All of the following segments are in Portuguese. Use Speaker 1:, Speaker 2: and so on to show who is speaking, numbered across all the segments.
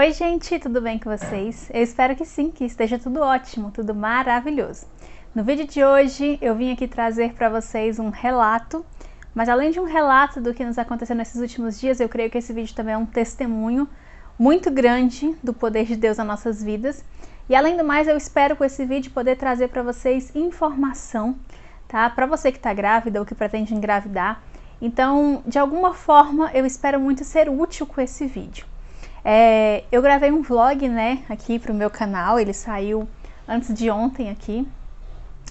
Speaker 1: Oi gente, tudo bem com vocês? Eu espero que sim, que esteja tudo ótimo, tudo maravilhoso. No vídeo de hoje eu vim aqui trazer para vocês um relato, mas além de um relato do que nos aconteceu nesses últimos dias, eu creio que esse vídeo também é um testemunho muito grande do poder de Deus nas nossas vidas. E além do mais, eu espero com esse vídeo poder trazer para vocês informação, tá? Para você que está grávida ou que pretende engravidar. Então, de alguma forma, eu espero muito ser útil com esse vídeo. Eu gravei um vlog, né, aqui pro meu canal, ele saiu antes de ontem aqui,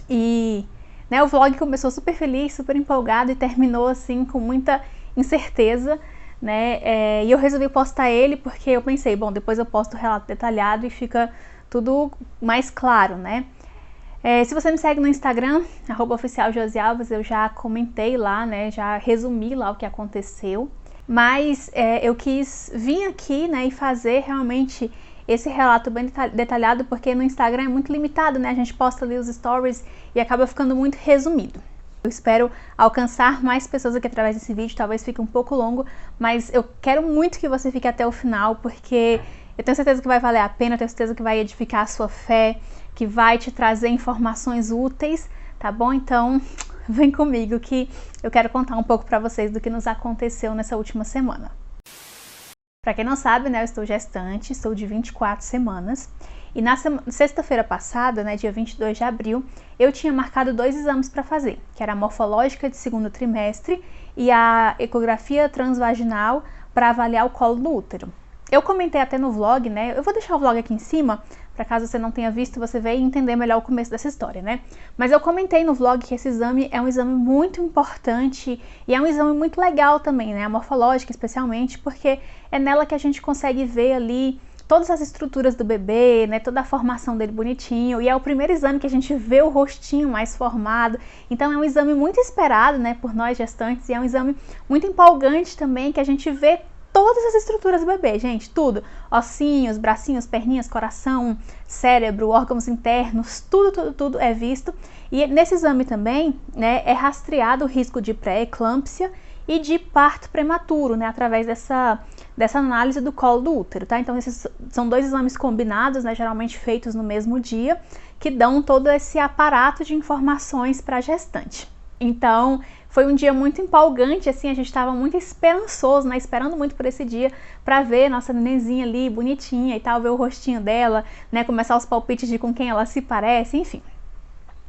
Speaker 1: e o vlog começou super feliz, super empolgado e terminou assim com muita incerteza, né, e eu resolvi postar ele porque eu pensei, bom, depois eu posto o relato detalhado e fica tudo mais claro, né. Se você me segue no Instagram, @oficialjosialves, eu já comentei lá, né, já resumi lá o que aconteceu. Mas eu quis vir aqui, né, e fazer realmente esse relato bem detalhado, porque no Instagram é muito limitado, né, a gente posta ali os stories e acaba ficando muito resumido. Eu espero alcançar mais pessoas aqui através desse vídeo, talvez fique um pouco longo, mas eu quero muito que você fique até o final, porque eu tenho certeza que vai valer a pena, eu tenho certeza que vai edificar a sua fé, que vai te trazer informações úteis, tá bom? Então, vem comigo que eu quero contar um pouco para vocês do que nos aconteceu nessa última semana. Para quem não sabe, né, eu estou gestante, estou de 24 semanas. E na sexta-feira passada, né, dia 22 de abril, eu tinha marcado 2 exames para fazer, que era a morfológica de segundo trimestre e a ecografia transvaginal para avaliar o colo do útero. Eu comentei até no vlog, né, eu vou deixar o vlog aqui em cima, para caso você não tenha visto, você ver e entender melhor o começo dessa história, né? Mas eu comentei no vlog que esse exame é um exame muito importante e é um exame muito legal também, né? A morfológica especialmente, porque é nela que a gente consegue ver ali todas as estruturas do bebê, né? Toda a formação dele bonitinho, e é o primeiro exame que a gente vê o rostinho mais formado. Então é um exame muito esperado, né, por nós gestantes, e é um exame muito empolgante também, que a gente vê todas as estruturas do bebê, gente, tudo, ossinhos, bracinhos, perninhas, coração, cérebro, órgãos internos, tudo é visto. E nesse exame também, né, é rastreado o risco de pré-eclâmpsia e de parto prematuro, né, através dessa análise do colo do útero, tá? Então esses são 2 exames combinados, né, geralmente feitos no mesmo dia, que dão todo esse aparato de informações para a gestante. Então, foi um dia muito empolgante, assim, a gente estava muito esperançoso, né, esperando muito por esse dia para ver nossa nenenzinha ali, bonitinha e tal, ver o rostinho dela, né, começar os palpites de com quem ela se parece, enfim.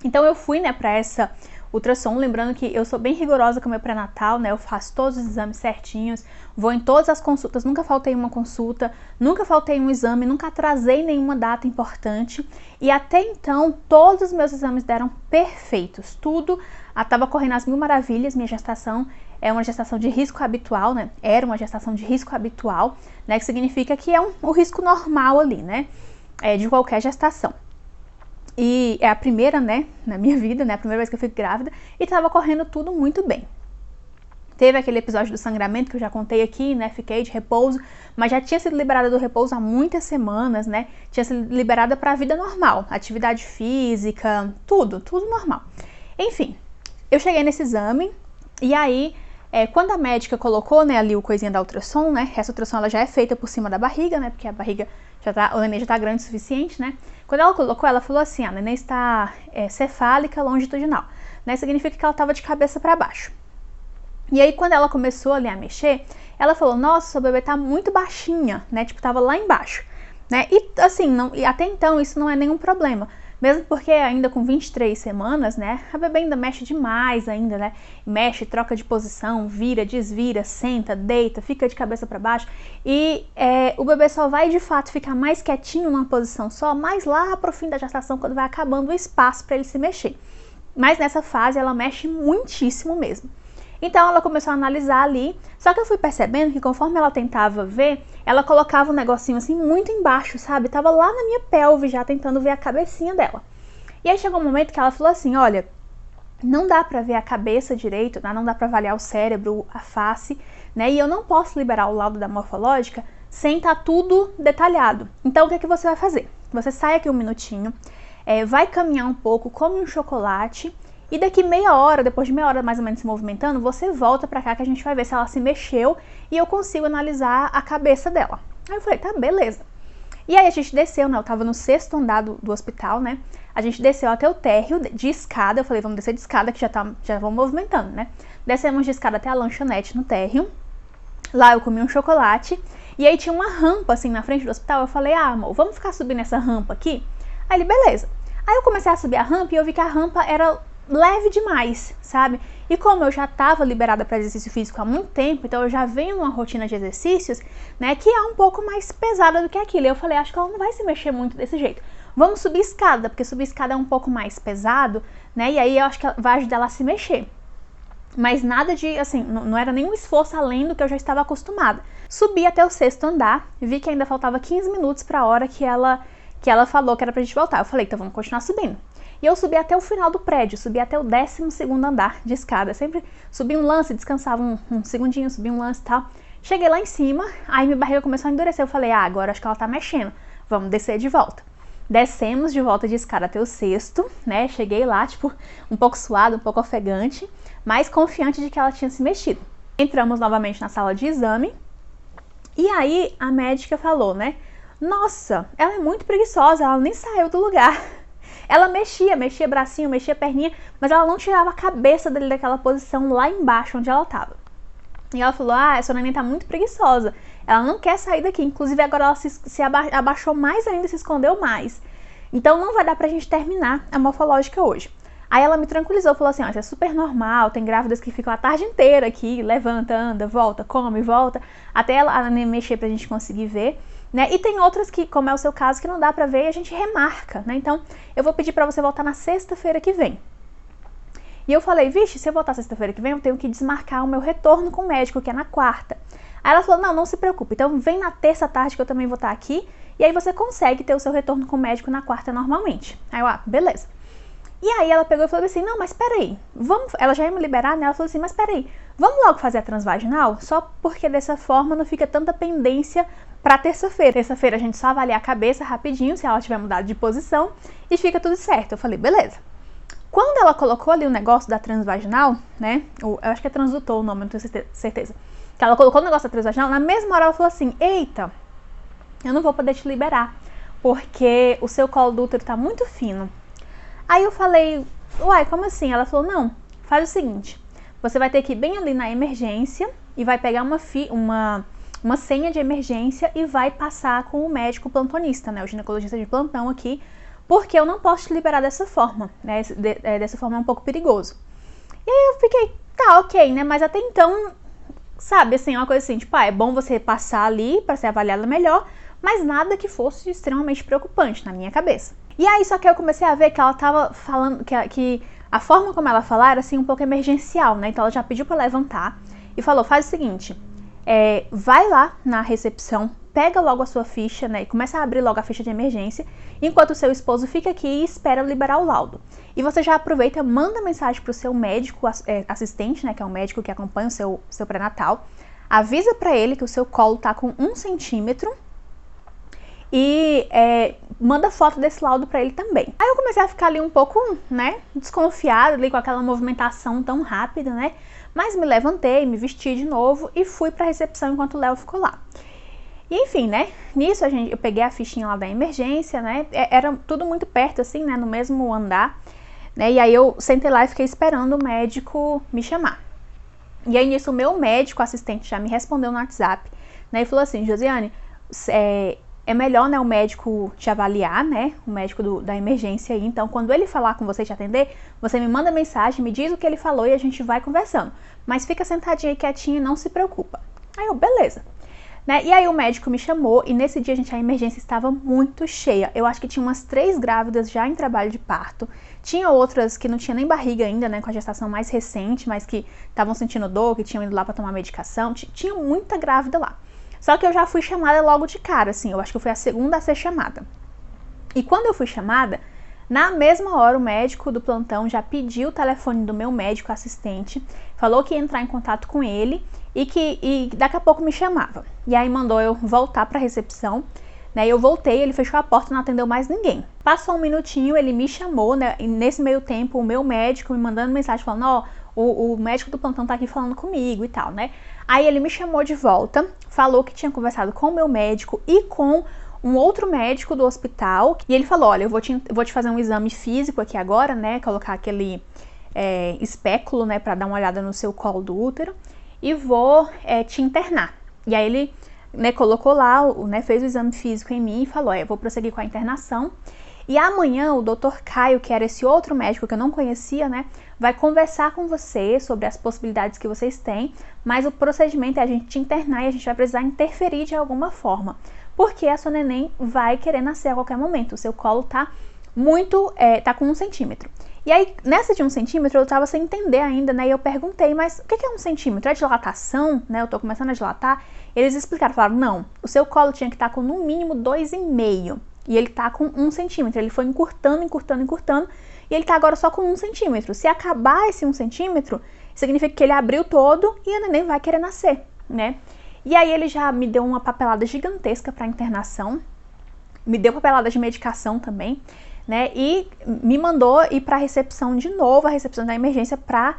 Speaker 1: Então eu fui, né, para essa ultrassom, lembrando que eu sou bem rigorosa com o meu pré-natal, né, eu faço todos os exames certinhos, vou em todas as consultas, nunca faltei uma consulta, nunca faltei um exame, nunca atrasei nenhuma data importante, e até então todos os meus exames deram perfeitos, tudo estava correndo às mil maravilhas. Minha gestação é uma gestação de risco habitual, né, era uma gestação de risco habitual, né, que significa que é o risco normal ali, né, de qualquer gestação. E é a primeira, né, na minha vida, né, a primeira vez que eu fico grávida, e estava correndo tudo muito bem. Teve aquele episódio do sangramento que eu já contei aqui, né, fiquei de repouso, mas já tinha sido liberada do repouso há muitas semanas, né, tinha sido liberada para a vida normal, atividade física, tudo normal. Enfim, eu cheguei nesse exame, e aí, quando a médica colocou, né, ali o coisinha da ultrassom, né, essa ultrassom ela já é feita por cima da barriga, né, porque a barriga o neném já tá grande o suficiente, né? Quando ela colocou, ela falou assim, a neném está cefálica longitudinal, né? Significa que ela estava de cabeça para baixo. E aí, quando ela começou ali a mexer, ela falou, nossa, seu bebê tá muito baixinha, né? Tipo, tava lá embaixo, né? E assim, e até então isso não é nenhum problema. Mesmo porque ainda com 23 semanas, né, a bebê ainda mexe demais ainda, né, mexe, troca de posição, vira, desvira, senta, deita, fica de cabeça para baixo, e o bebê só vai de fato ficar mais quietinho numa posição só, mais lá pro fim da gestação, quando vai acabando o espaço para ele se mexer. Mas nessa fase ela mexe muitíssimo mesmo. Então ela começou a analisar ali, só que eu fui percebendo que conforme ela tentava ver, ela colocava um negocinho assim muito embaixo, sabe? Tava lá na minha pelve já tentando ver a cabecinha dela. E aí chegou um momento que ela falou assim, olha, não dá pra ver a cabeça direito, né? Não dá pra avaliar o cérebro, a face, né? E eu não posso liberar o laudo da morfológica sem estar tudo detalhado. Então o que é que você vai fazer? Você sai aqui um minutinho, vai caminhar um pouco, come um chocolate, e daqui meia hora, depois de meia hora mais ou menos se movimentando, você volta pra cá que a gente vai ver se ela se mexeu e eu consigo analisar a cabeça dela. Aí eu falei, tá, beleza. E aí a gente desceu, né? Eu tava no 6º andar do hospital, né? A gente desceu até o térreo de escada. Eu falei, vamos descer de escada que já vão movimentando, né? Descemos de escada até a lanchonete no térreo. Lá eu comi um chocolate. E aí tinha uma rampa assim na frente do hospital. Eu falei, amor, vamos ficar subindo essa rampa aqui? Aí ele, beleza. Aí eu comecei a subir a rampa e eu vi que a rampa era leve demais, sabe? E como eu já estava liberada para exercício físico há muito tempo, então eu já venho numa rotina de exercícios, né, que é um pouco mais pesada do que aquilo. E eu falei, acho que ela não vai se mexer muito desse jeito. Vamos subir escada, porque subir escada é um pouco mais pesado, né? E aí eu acho que vai ajudar ela a se mexer. Mas nada de, assim, não era nenhum esforço além do que eu já estava acostumada. Subi até o 6º andar, vi que ainda faltava 15 minutos para a hora que ela falou que era pra gente voltar. Eu falei, então vamos continuar subindo. E eu subi até o final do prédio, subi até o 12º andar de escada. Sempre subi um lance, descansava um segundinho, subi um lance e tal. Cheguei lá em cima, aí minha barriga começou a endurecer. Eu falei, agora acho que ela tá mexendo, vamos descer de volta. Descemos de volta de escada até o 6º, né? Cheguei lá, tipo, um pouco suada, um pouco ofegante, mas confiante de que ela tinha se mexido. Entramos novamente na sala de exame. E aí a médica falou, né? Nossa, ela é muito preguiçosa, ela nem saiu do lugar. Ela mexia bracinho, mexia perninha, mas ela não tirava a cabeça dele daquela posição lá embaixo onde ela tava. E ela falou, essa neném tá muito preguiçosa, ela não quer sair daqui, inclusive agora ela se abaixou mais ainda, se escondeu mais. Então não vai dar pra gente terminar a morfológica hoje. Aí ela me tranquilizou, falou assim, isso é super normal, tem grávidas que ficam a tarde inteira aqui, levanta, anda, volta, come, volta, até ela mexer pra gente conseguir ver. Né? E tem outras que, como é o seu caso, que não dá pra ver e a gente remarca, né? Então, eu vou pedir pra você voltar na sexta-feira que vem. E eu falei, vixe, se eu voltar sexta-feira que vem, eu tenho que desmarcar o meu retorno com o médico, que é na quarta. Aí ela falou, não se preocupe, então vem na terça tarde que eu também vou estar aqui, e aí você consegue ter o seu retorno com o médico na quarta normalmente. Aí eu, beleza. E aí ela pegou e falou assim, não, mas peraí, ela já ia me liberar, né? Ela falou assim, mas peraí, vamos logo fazer a transvaginal? Só porque dessa forma não fica tanta pendência pra terça-feira. Terça-feira a gente só avalia a cabeça rapidinho, se ela tiver mudado de posição, e fica tudo certo. Eu falei, beleza. Quando ela colocou ali o negócio da transvaginal, né, eu acho que é transdutor o nome, não tenho certeza, que ela colocou o negócio da transvaginal, na mesma hora ela falou assim, eita, eu não vou poder te liberar, porque o seu colo do útero tá muito fino. Aí eu falei, uai, como assim? Ela falou, não, faz o seguinte, você vai ter que ir bem ali na emergência e vai pegar uma senha de emergência e vai passar com o médico plantonista, né, o ginecologista de plantão aqui, porque eu não posso te liberar dessa forma, né, dessa forma é um pouco perigoso. E aí eu fiquei, tá, ok, né, mas até então, sabe, assim, uma coisa assim, tipo, é bom você passar ali para ser avaliada melhor, mas nada que fosse extremamente preocupante na minha cabeça. E aí, só que eu comecei a ver que ela tava falando, que a forma como ela falava era, assim, um pouco emergencial, né, então ela já pediu para levantar e falou, faz o seguinte, vai lá na recepção, pega logo a sua ficha, né, e começa a abrir logo a ficha de emergência, enquanto o seu esposo fica aqui e espera liberar o laudo. E você já aproveita, manda mensagem pro seu médico assistente, né, que é o médico que acompanha o seu pré-natal, avisa pra ele que o seu colo tá com 1 centímetro e manda foto desse laudo pra ele também. Aí eu comecei a ficar ali um pouco, né, desconfiada ali com aquela movimentação tão rápida, né, mas me levantei, me vesti de novo e fui pra recepção enquanto o Léo ficou lá. E enfim, né, nisso eu peguei a fichinha lá da emergência, né, era tudo muito perto assim, né, no mesmo andar, né, e aí eu sentei lá e fiquei esperando o médico me chamar. E aí nisso o meu médico assistente já me respondeu no WhatsApp, né, e falou assim, Josiane, é melhor, né, o médico te avaliar, né, o médico da emergência aí, então quando ele falar com você e te atender, você me manda mensagem, me diz o que ele falou e a gente vai conversando, mas fica sentadinha aí quietinha e não se preocupa. Aí eu, beleza. Né? E aí o médico me chamou e nesse dia, gente, a emergência estava muito cheia. Eu acho que tinha umas 3 grávidas já em trabalho de parto. Tinha outras que não tinha nem barriga ainda, né, com a gestação mais recente, mas que estavam sentindo dor, que tinham ido lá para tomar medicação. Tinha muita grávida lá. Só que eu já fui chamada logo de cara, assim, eu acho que eu fui a segunda a ser chamada. E quando eu fui chamada, na mesma hora o médico do plantão já pediu o telefone do meu médico assistente, falou que ia entrar em contato com ele e daqui a pouco me chamava. E aí mandou eu voltar para a recepção, né? Eu voltei, ele fechou a porta e não atendeu mais ninguém. Passou um minutinho, ele me chamou, né? E nesse meio tempo o meu médico me mandando mensagem falando, ó, o médico do plantão tá aqui falando comigo e tal, né? Aí ele me chamou de volta, falou que tinha conversado com o meu médico e com um outro médico do hospital, e ele falou, olha, eu vou te fazer um exame físico aqui agora, né, colocar aquele espéculo, né, para dar uma olhada no seu colo do útero, e vou te internar. E aí ele, né, colocou lá, né, fez o exame físico em mim e falou, eu vou prosseguir com a internação. E amanhã o Dr. Caio, que era esse outro médico que eu não conhecia, né, vai conversar com você sobre as possibilidades que vocês têm, mas o procedimento é a gente te internar e a gente vai precisar interferir de alguma forma, porque a sua neném vai querer nascer a qualquer momento, o seu colo tá tá com 1 centímetro. E aí, nessa de 1 centímetro, eu tava sem entender ainda, né, e eu perguntei, mas o que é 1 centímetro? É dilatação, né, eu tô começando a dilatar? Eles explicaram, falaram, não, o seu colo tinha que estar com no mínimo 2,5, e ele tá com 1 centímetro, ele foi encurtando, e ele tá agora só com 1 centímetro. Se acabar esse 1 centímetro, significa que ele abriu todo e a neném vai querer nascer, né? E aí ele já me deu uma papelada gigantesca para internação, me deu papelada de medicação também, né? E me mandou ir para a recepção de novo, a recepção da emergência, para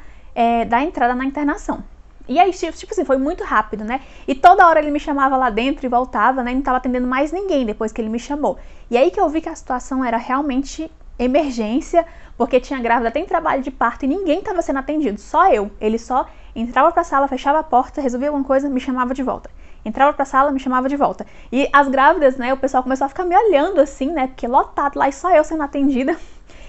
Speaker 1: dar entrada na internação. E aí, tipo assim, foi muito rápido, né? E toda hora ele me chamava lá dentro e voltava, né? E não tava atendendo mais ninguém depois que ele me chamou. E aí que eu vi que a situação era realmente emergência, porque tinha grávida até em trabalho de parto e ninguém estava sendo atendido, só eu. Ele só entrava pra sala, fechava a porta, resolvia alguma coisa, me chamava de volta. Entrava pra sala, me chamava de volta. E as grávidas, né, o pessoal começou a ficar me olhando assim, né, porque lotado lá e só eu sendo atendida.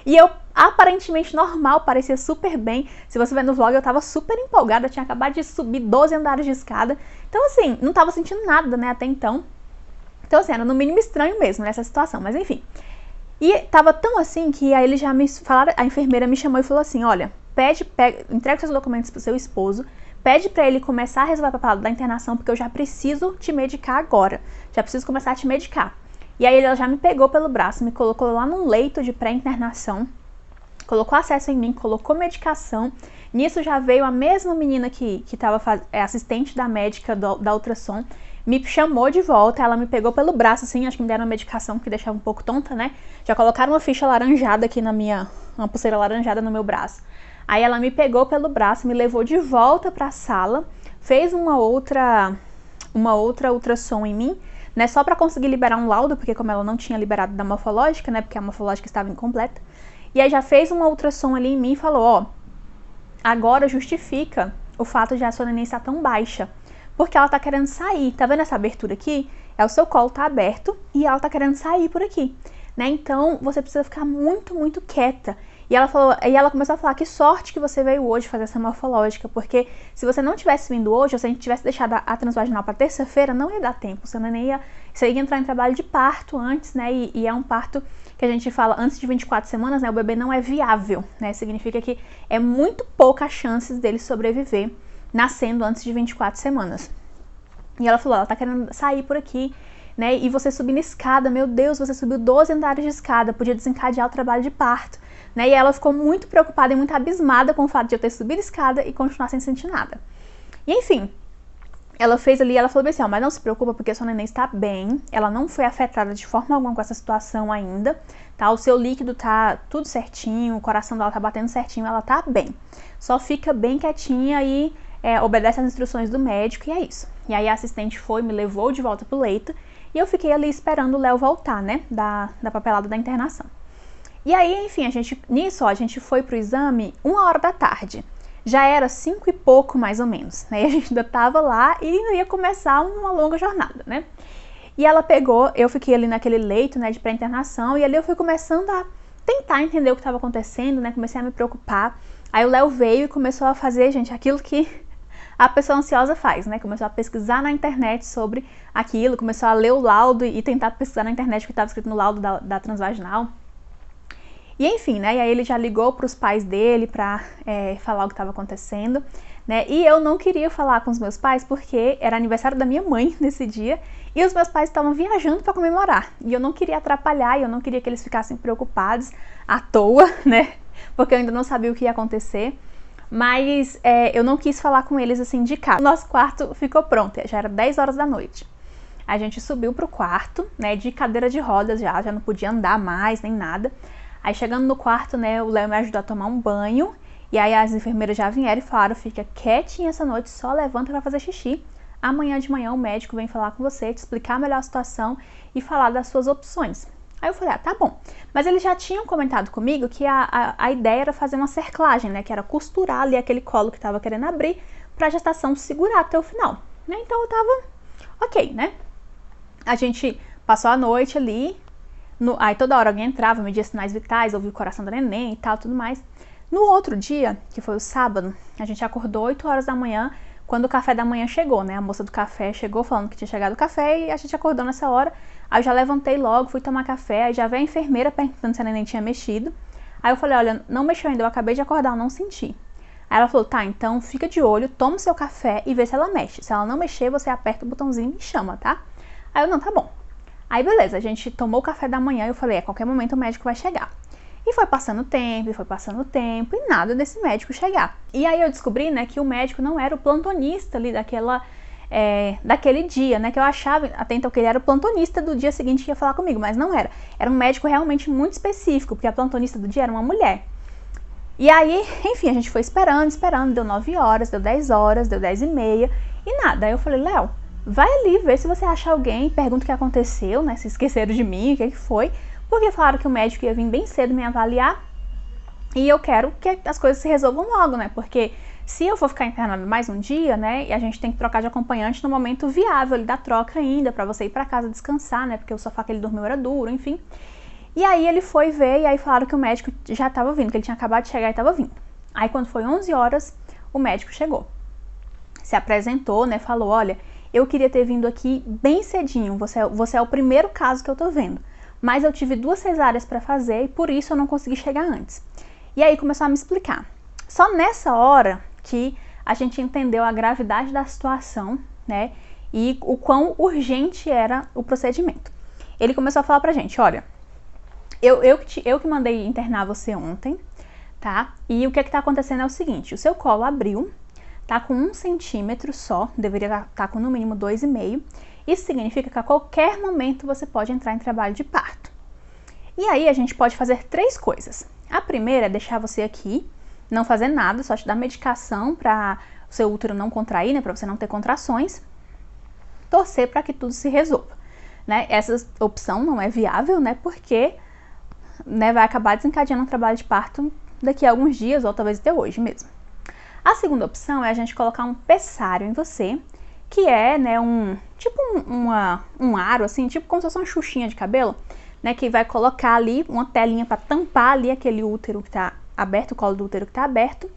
Speaker 1: E eu, aparentemente normal, parecia super bem. Se você ver no vlog, eu tava super empolgada, eu tinha acabado de subir 12 andares de escada. Então, assim, não tava sentindo nada, né, até então. Então, assim, era no mínimo estranho mesmo nessa situação, mas enfim. E tava tão assim que aí eles já me falaram, a enfermeira me chamou e falou assim, olha, entrega seus documentos pro seu esposo, pede pra ele começar a resolver a papelada da internação, porque eu já preciso te medicar agora. Já preciso começar a te medicar. E aí ela já me pegou pelo braço, me colocou lá num leito de pré-internação, colocou acesso em mim, colocou medicação. Nisso já veio a mesma menina que estava assistente da médica da ultrassom, me chamou de volta, ela me pegou pelo braço, assim, acho que me deram uma medicação que deixava um pouco tonta, né? Já colocaram uma ficha laranjada aqui uma pulseira laranjada no meu braço. Aí ela me pegou pelo braço, me levou de volta para a sala, fez uma outra ultrassom em mim, né, só para conseguir liberar um laudo, porque como ela não tinha liberado da morfológica, né, porque a morfológica estava incompleta. E aí já fez uma ultrassom ali em mim e falou, ó, agora justifica o fato de a sua neném estar tão baixa, porque ela tá querendo sair. Tá vendo essa abertura aqui? O seu colo tá aberto e ela tá querendo sair por aqui, né? Então você precisa ficar muito, muito quieta. E ela começou a falar, que sorte que você veio hoje fazer essa morfológica, porque se você não tivesse vindo hoje, ou se a gente tivesse deixado a transvaginal para terça-feira, não ia dar tempo, você ia entrar em trabalho de parto antes, né, e é um parto que a gente fala antes de 24 semanas, né, o bebê não é viável, né, significa que é muito pouca chances dele sobreviver nascendo antes de 24 semanas. E ela falou, ela tá querendo sair por aqui, né, e você subindo escada, meu Deus, você subiu 12 andares de escada, podia desencadear o trabalho de parto. Né, e ela ficou muito preocupada e muito abismada com o fato de eu ter subido a escada e continuar sem sentir nada. E enfim, ela fez ali, ela falou assim, ó, mas não se preocupa porque a sua neném está bem, ela não foi afetada de forma alguma com essa situação ainda, tá? O seu líquido tá tudo certinho, o coração dela tá batendo certinho, ela tá bem. Só fica bem quietinha e obedece às instruções do médico e é isso. E aí a assistente me levou de volta pro leito e eu fiquei ali esperando o Léo voltar, né, da papelada da internação. E aí, enfim, a gente foi pro exame 1h da tarde. Já era 5 e pouco, mais ou menos, né? E a gente ainda tava lá e ainda ia começar uma longa jornada, né? E ela pegou, eu fiquei ali naquele leito, né, de pré-internação, e ali eu fui começando a tentar entender o que estava acontecendo, né? Comecei a me preocupar. Aí o Léo veio e começou a fazer, gente, aquilo que a pessoa ansiosa faz, né? Começou a pesquisar na internet sobre aquilo, começou a ler o laudo e tentar pesquisar na internet o que estava escrito no laudo da transvaginal. E enfim, né, e aí ele já ligou para os pais dele para falar o que estava acontecendo, né, e eu não queria falar com os meus pais porque era aniversário da minha mãe nesse dia e os meus pais estavam viajando para comemorar, e eu não queria atrapalhar e eu não queria que eles ficassem preocupados à toa, né, porque eu ainda não sabia o que ia acontecer, mas eu não quis falar com eles assim de cara. O nosso quarto ficou pronto, já era 10 horas da noite. A gente subiu pro quarto, né, de cadeira de rodas já não podia andar mais nem nada. Aí chegando no quarto, né, o Léo me ajudou a tomar um banho, e aí as enfermeiras já vieram e falaram, fica quietinha essa noite, só levanta pra fazer xixi. amanhã de manhã o médico vem falar com você, te explicar melhor a situação e falar das suas opções. Aí eu falei, tá bom. Mas eles já tinham comentado comigo que a ideia era fazer uma cerclagem, né? Que era costurar ali aquele colo que tava querendo abrir pra gestação segurar até o final, né? Então eu tava ok, né? A gente passou a noite ali, aí toda hora alguém entrava, media sinais vitais, ouvia o coração do neném e tal, tudo mais. No outro dia, que foi o sábado, a gente acordou 8 horas da manhã, quando o café da manhã chegou, né? A moça do café chegou falando que tinha chegado o café e a gente acordou nessa hora. Aí eu já levantei logo, fui tomar café, aí já veio a enfermeira perguntando se a neném tinha mexido. Aí eu falei, olha, não mexeu ainda, eu acabei de acordar, eu não senti. Aí ela falou, tá, então fica de olho, toma o seu café e vê se ela mexe. Se ela não mexer, você aperta o botãozinho e me chama, tá? Aí eu, não, tá bom. Aí beleza, a gente tomou o café da manhã e eu falei, a qualquer momento o médico vai chegar. E foi passando tempo, e nada desse médico chegar. E aí eu descobri, né, que o médico não era o plantonista ali daquele dia, né, que eu achava até então que ele era o plantonista do dia seguinte que ia falar comigo, mas não era. Era um médico realmente muito específico, porque a plantonista do dia era uma mulher. E aí, enfim, a gente foi esperando, deu 9 horas, deu 10 horas, deu 10 e meia, e nada. Aí eu falei, Léo, vai ali ver se você acha alguém, pergunta o que aconteceu, né, se esqueceram de mim, o que foi. Porque falaram que o médico ia vir bem cedo me avaliar e eu quero que as coisas se resolvam logo, né? Porque se eu for ficar internada mais um dia, né, e a gente tem que trocar de acompanhante no momento viável ali da troca ainda, pra você ir pra casa descansar, né? Porque o sofá que ele dormiu era duro, enfim. E aí ele foi ver e aí falaram que o médico já tava vindo, que ele tinha acabado de chegar e tava vindo. Aí quando foi 11 horas, o médico chegou. Se apresentou, né, falou, olha, eu queria ter vindo aqui bem cedinho, você é o primeiro caso que eu tô vendo. Mas eu tive 2 cesáreas para fazer e por isso eu não consegui chegar antes. E aí começou a me explicar. Só nessa hora que a gente entendeu a gravidade da situação, né? E o quão urgente era o procedimento. Ele começou a falar pra gente, olha, eu que mandei internar você ontem, tá? E o que tá acontecendo é o seguinte, o seu colo abriu, tá com 1 centímetro só, deveria estar com no mínimo 2,5. Isso significa que a qualquer momento você pode entrar em trabalho de parto. E aí a gente pode fazer 3 coisas. A primeira é deixar você aqui, não fazer nada, só te dar medicação para o seu útero não contrair, né, para você não ter contrações. Torcer para que tudo se resolva, né? Essa opção não é viável, né, porque, né, vai acabar desencadeando um trabalho de parto daqui a alguns dias ou talvez até hoje mesmo. A segunda opção é a gente colocar um pessário em você, que é, né, um aro, assim, tipo como se fosse uma xuxinha de cabelo, né, que vai colocar ali uma telinha para tampar ali aquele útero que tá aberto, o colo do útero que tá aberto,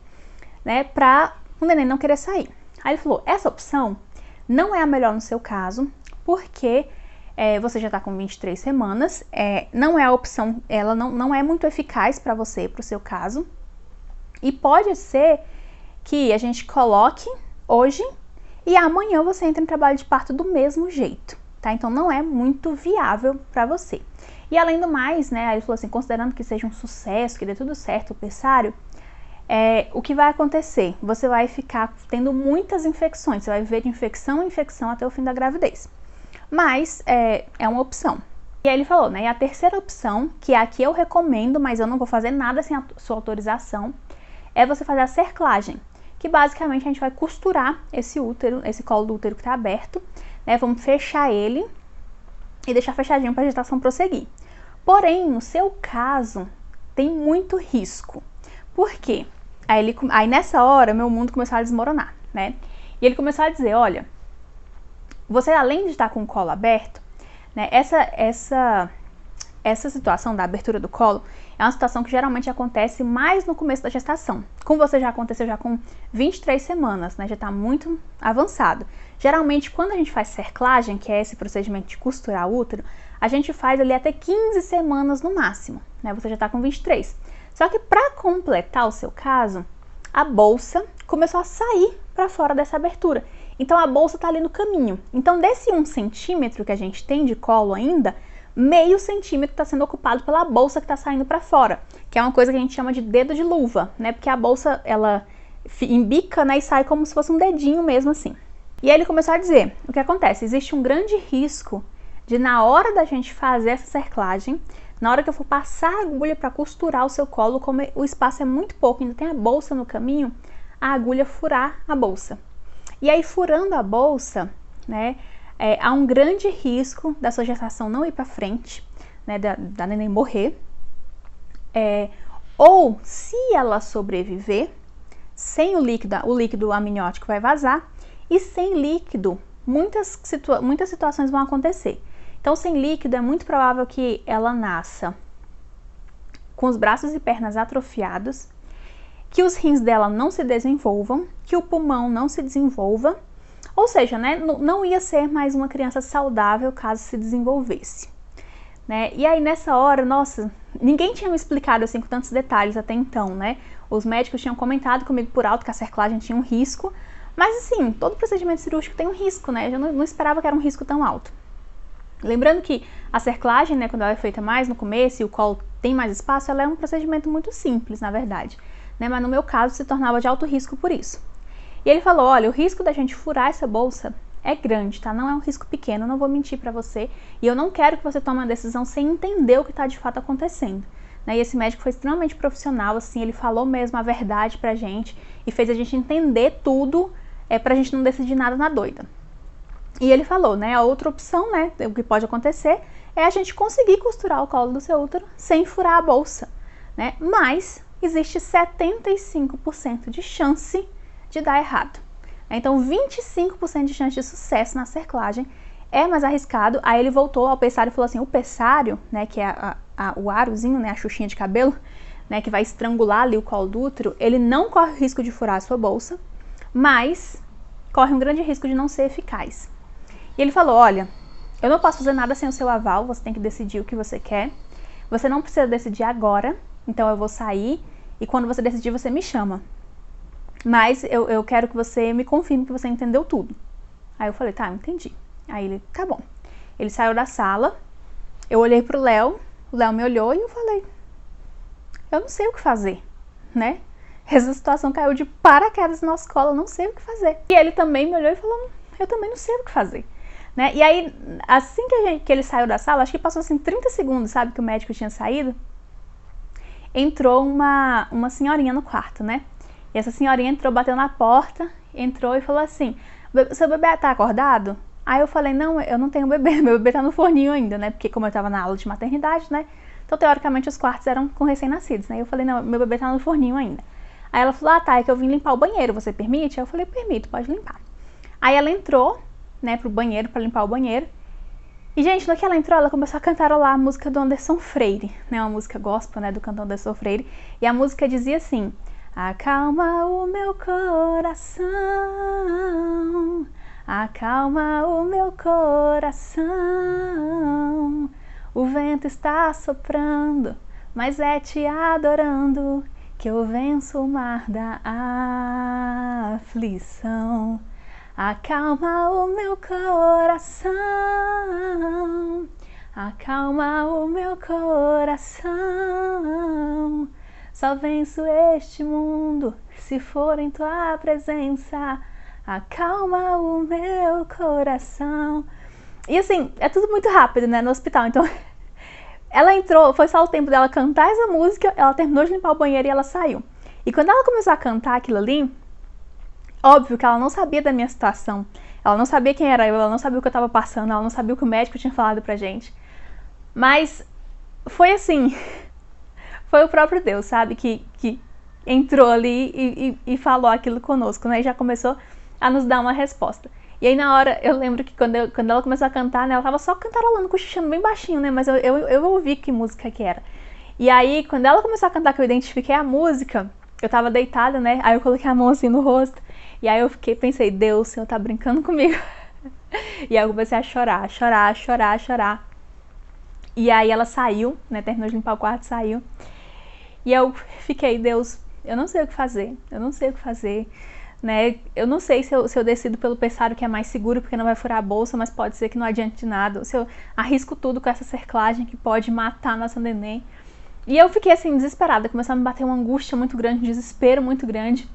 Speaker 1: né, pra o neném não querer sair. Aí ele falou, essa opção não é a melhor no seu caso, porque você já tá com 23 semanas, não é a opção, ela não é muito eficaz para você, pro seu caso, e pode ser que a gente coloque hoje e amanhã você entra em trabalho de parto do mesmo jeito, tá? Então não é muito viável para você. E além do mais, né, ele falou assim, considerando que seja um sucesso, que dê tudo certo o pessário, o que vai acontecer? Você vai ficar tendo muitas infecções, você vai viver de infecção em infecção até o fim da gravidez. Mas é uma opção. E aí ele falou, né, e a terceira opção, que é a que eu recomendo, mas eu não vou fazer nada sem a sua autorização, é você fazer a cerclagem, que basicamente a gente vai costurar esse útero, esse colo do útero que está aberto, né? Vamos fechar ele e deixar fechadinho para a gestação prosseguir. Porém, no seu caso, tem muito risco. Por quê? Aí nessa hora, meu mundo começou a desmoronar, né? E ele começou a dizer, olha, você além de estar com o colo aberto, né? Essa situação da abertura do colo é uma situação que geralmente acontece mais no começo da gestação. Com você já aconteceu já com 23 semanas, né? Já está muito avançado. Geralmente, quando a gente faz cerclagem, que é esse procedimento de costurar o útero, a gente faz ali até 15 semanas no máximo, né? Você já está com 23. Só que para completar o seu caso, a bolsa começou a sair para fora dessa abertura. Então a bolsa está ali no caminho. Então desse 1 centímetro que a gente tem de colo ainda, meio centímetro está sendo ocupado pela bolsa que está saindo para fora, que é uma coisa que a gente chama de dedo de luva, né? Porque a bolsa, ela embica, né, e sai como se fosse um dedinho mesmo assim. E aí ele começou a dizer, o que acontece? Existe um grande risco de na hora da gente fazer essa cerclagem, na hora que eu for passar a agulha para costurar o seu colo, como o espaço é muito pouco, ainda tem a bolsa no caminho, a agulha furar a bolsa. E aí, furando a bolsa, né, há um grande risco da sua gestação não ir para frente, né, da neném morrer. Ou, se ela sobreviver, sem o líquido amniótico vai vazar, e sem líquido, muitas situações vão acontecer. Então, sem líquido, é muito provável que ela nasça com os braços e pernas atrofiados, que os rins dela não se desenvolvam, que o pulmão não se desenvolva, ou seja, né, não ia ser mais uma criança saudável caso se desenvolvesse. Né? E aí nessa hora, nossa, ninguém tinha me explicado assim com tantos detalhes até então, né? Os médicos tinham comentado comigo por alto que a cerclagem tinha um risco, mas assim, todo procedimento cirúrgico tem um risco, né? Eu não esperava que era um risco tão alto. Lembrando que a cerclagem, né, quando ela é feita mais no começo e o colo tem mais espaço, ela é um procedimento muito simples, na verdade, né? Mas no meu caso se tornava de alto risco por isso. E ele falou, olha, o risco da gente furar essa bolsa é grande, tá? Não é um risco pequeno, eu não vou mentir pra você. E eu não quero que você tome uma decisão sem entender o que tá de fato acontecendo. Né? E esse médico foi extremamente profissional, assim, ele falou mesmo a verdade pra gente e fez a gente entender tudo, pra gente não decidir nada na doida. E ele falou, né, a outra opção, né, o que pode acontecer é a gente conseguir costurar o colo do seu útero sem furar a bolsa, né? Mas existe 75% de chance de dar errado. Então, 25% de chance de sucesso na cerclagem é mais arriscado. Aí ele voltou ao pessário e falou assim, o pessário, né, que é o arozinho, né, a xuxinha de cabelo, né, que vai estrangular ali o colo do útero, ele não corre o risco de furar a sua bolsa, mas corre um grande risco de não ser eficaz. E ele falou, olha, eu não posso fazer nada sem o seu aval, você tem que decidir o que você quer, você não precisa decidir agora, então eu vou sair e quando você decidir você me chama. Mas eu quero que você me confirme que você entendeu tudo. Aí eu falei, tá, entendi. Aí ele, tá bom. Ele saiu da sala, eu olhei pro Léo, o Léo me olhou e eu falei, eu não sei o que fazer, né? Essa situação caiu de paraquedas na nossa escola, eu não sei o que fazer. E ele também me olhou e falou, eu também não sei o que fazer. Né? E aí, assim que ele saiu da sala, acho que passou assim 30 segundos, sabe, que o médico tinha saído, entrou uma senhorinha no quarto, né? E essa senhorinha entrou, bateu na porta, entrou e falou assim, seu bebê tá acordado? Aí eu falei, não, eu não tenho bebê, meu bebê tá no forninho ainda, né? Porque como eu tava na aula de maternidade, né? Então, teoricamente, os quartos eram com recém-nascidos, né? Eu falei, não, meu bebê tá no forninho ainda. Aí ela falou, ah, tá, é que eu vim limpar o banheiro, você permite? Aí eu falei, permito, pode limpar. Aí ela entrou, né, pro banheiro, pra limpar o banheiro. E, gente, no que ela entrou, ela começou a cantarolar a música do Anderson Freire, né? Uma música gospel, né, do cantor Anderson Freire. E a música dizia assim, acalma o meu coração, acalma o meu coração, o vento está soprando, mas é te adorando que eu venço o mar da aflição. Acalma o meu coração, acalma o meu coração, só venço este mundo se for em tua presença, acalma o meu coração. E assim, é tudo muito rápido, né, no hospital, então ela entrou, foi só o tempo dela cantar essa música, ela terminou de limpar o banheiro e ela saiu. E quando ela começou a cantar aquilo ali, óbvio que ela não sabia da minha situação, ela não sabia quem era eu, ela não sabia o que eu tava passando, ela não sabia o que o médico tinha falado pra gente. Mas foi assim, foi o próprio Deus, sabe, que entrou ali e falou aquilo conosco, né, e já começou a nos dar uma resposta. E aí na hora, eu lembro que quando ela começou a cantar, né, ela tava só cantarolando, cochichando bem baixinho, né, mas eu ouvi que música que era. E aí, quando ela começou a cantar, que eu identifiquei a música, eu tava deitada, né, aí eu coloquei a mão assim no rosto, e aí eu pensei, Deus, o Senhor tá brincando comigo. E aí eu comecei a chorar. E aí ela saiu, né, terminou de limpar o quarto, saiu. E eu fiquei, Deus, eu não sei o que fazer, né? Eu não sei se eu decido pelo pessário, que é mais seguro, porque não vai furar a bolsa, mas pode ser que não adiante de nada. Se eu arrisco tudo com essa cerclagem que pode matar nossa neném. E eu fiquei assim, desesperada, começou a me bater uma angústia muito grande, um desespero muito grande.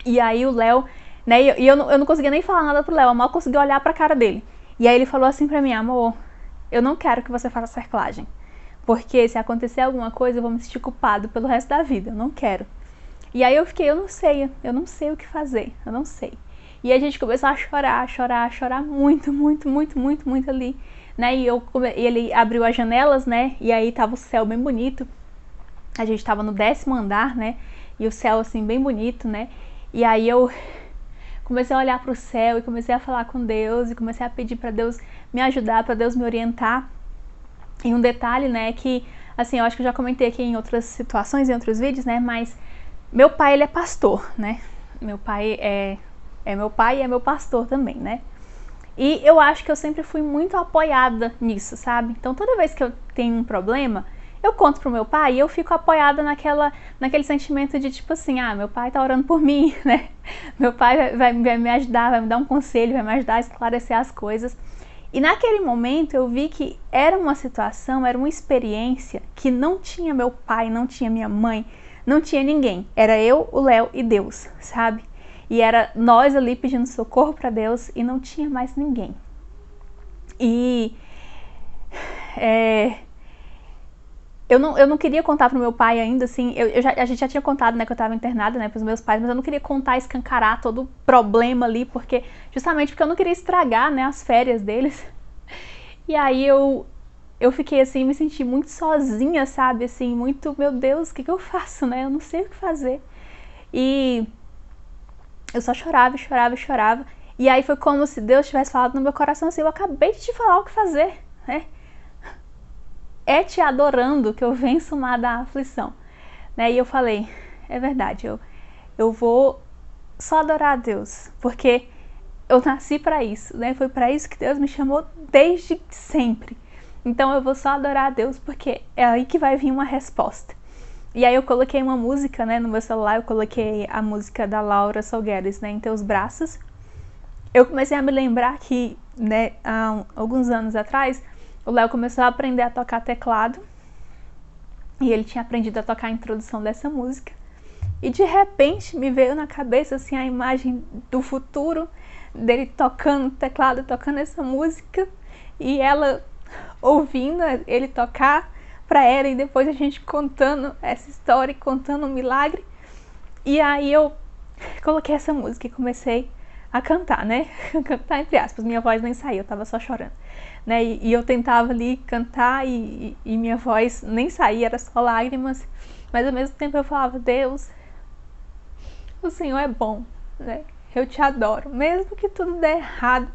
Speaker 1: E aí o Léo, né, eu não conseguia nem falar nada pro Léo, eu mal conseguia olhar pra cara dele. E aí ele falou assim pra mim, amor, eu não quero que você faça cerclagem, porque se acontecer alguma coisa eu vou me sentir culpado pelo resto da vida, eu não quero. E aí eu fiquei, eu não sei o que fazer, eu não sei. E a gente começou a chorar muito, muito, muito, muito, muito ali, né? E ele abriu as janelas, né? E aí tava o céu bem bonito. A gente tava no 10º andar, né? E o céu assim bem bonito, né? E aí eu comecei a olhar para o céu e comecei a falar com Deus e comecei a pedir para Deus me ajudar, para Deus me orientar. E um detalhe, né, que assim, eu acho que eu já comentei aqui em outras situações, em outros vídeos, né, mas meu pai, ele é pastor, né? Meu pai é meu pai e é meu pastor também, né? E eu acho que eu sempre fui muito apoiada nisso, sabe? Então toda vez que eu tenho um problema, eu conto pro meu pai e eu fico apoiada naquele sentimento de tipo assim, ah, meu pai tá orando por mim, né? Meu pai vai me ajudar, vai me dar um conselho, vai me ajudar a esclarecer as coisas. E naquele momento eu vi que era uma situação, era uma experiência que não tinha meu pai, não tinha minha mãe, não tinha ninguém. Era eu, o Léo e Deus, sabe? E era nós ali pedindo socorro para Deus e não tinha mais ninguém. E eu não queria contar pro meu pai ainda, assim, a gente já tinha contado, né, que eu tava internada, né, pros meus pais, mas eu não queria contar, escancarar todo o problema ali, justamente porque eu não queria estragar, né, as férias deles. E aí eu fiquei assim, me senti muito sozinha, sabe, assim, muito, meu Deus, o que eu faço, né, eu não sei o que fazer. E eu só chorava, chorava. E aí foi como se Deus tivesse falado no meu coração assim, eu acabei de te falar o que fazer, né? É te adorando que eu venço má da aflição, né? E eu falei, é verdade, eu vou só adorar a Deus, porque eu nasci para isso, né? Foi para isso que Deus me chamou desde sempre. Então eu vou só adorar a Deus, porque é aí que vai vir uma resposta. E aí eu coloquei uma música, né, no meu celular, eu coloquei a música da Laura Salgueres, né, Em Teus Braços. Eu comecei a me lembrar que, né, há alguns anos atrás, o Léo começou a aprender a tocar teclado. E ele tinha aprendido a tocar a introdução dessa música. E de repente me veio na cabeça, assim, a imagem do futuro, dele tocando teclado, tocando essa música. E ela ouvindo ele tocar para ela e depois a gente contando essa história e contando um milagre. E aí eu coloquei essa música e comecei a cantar, né? Cantar entre aspas, minha voz nem saiu, eu tava só chorando, né? E eu tentava ali cantar e minha voz nem saía, era só lágrimas, mas ao mesmo tempo eu falava, Deus, o Senhor é bom, né? Eu te adoro, mesmo que tudo dê errado,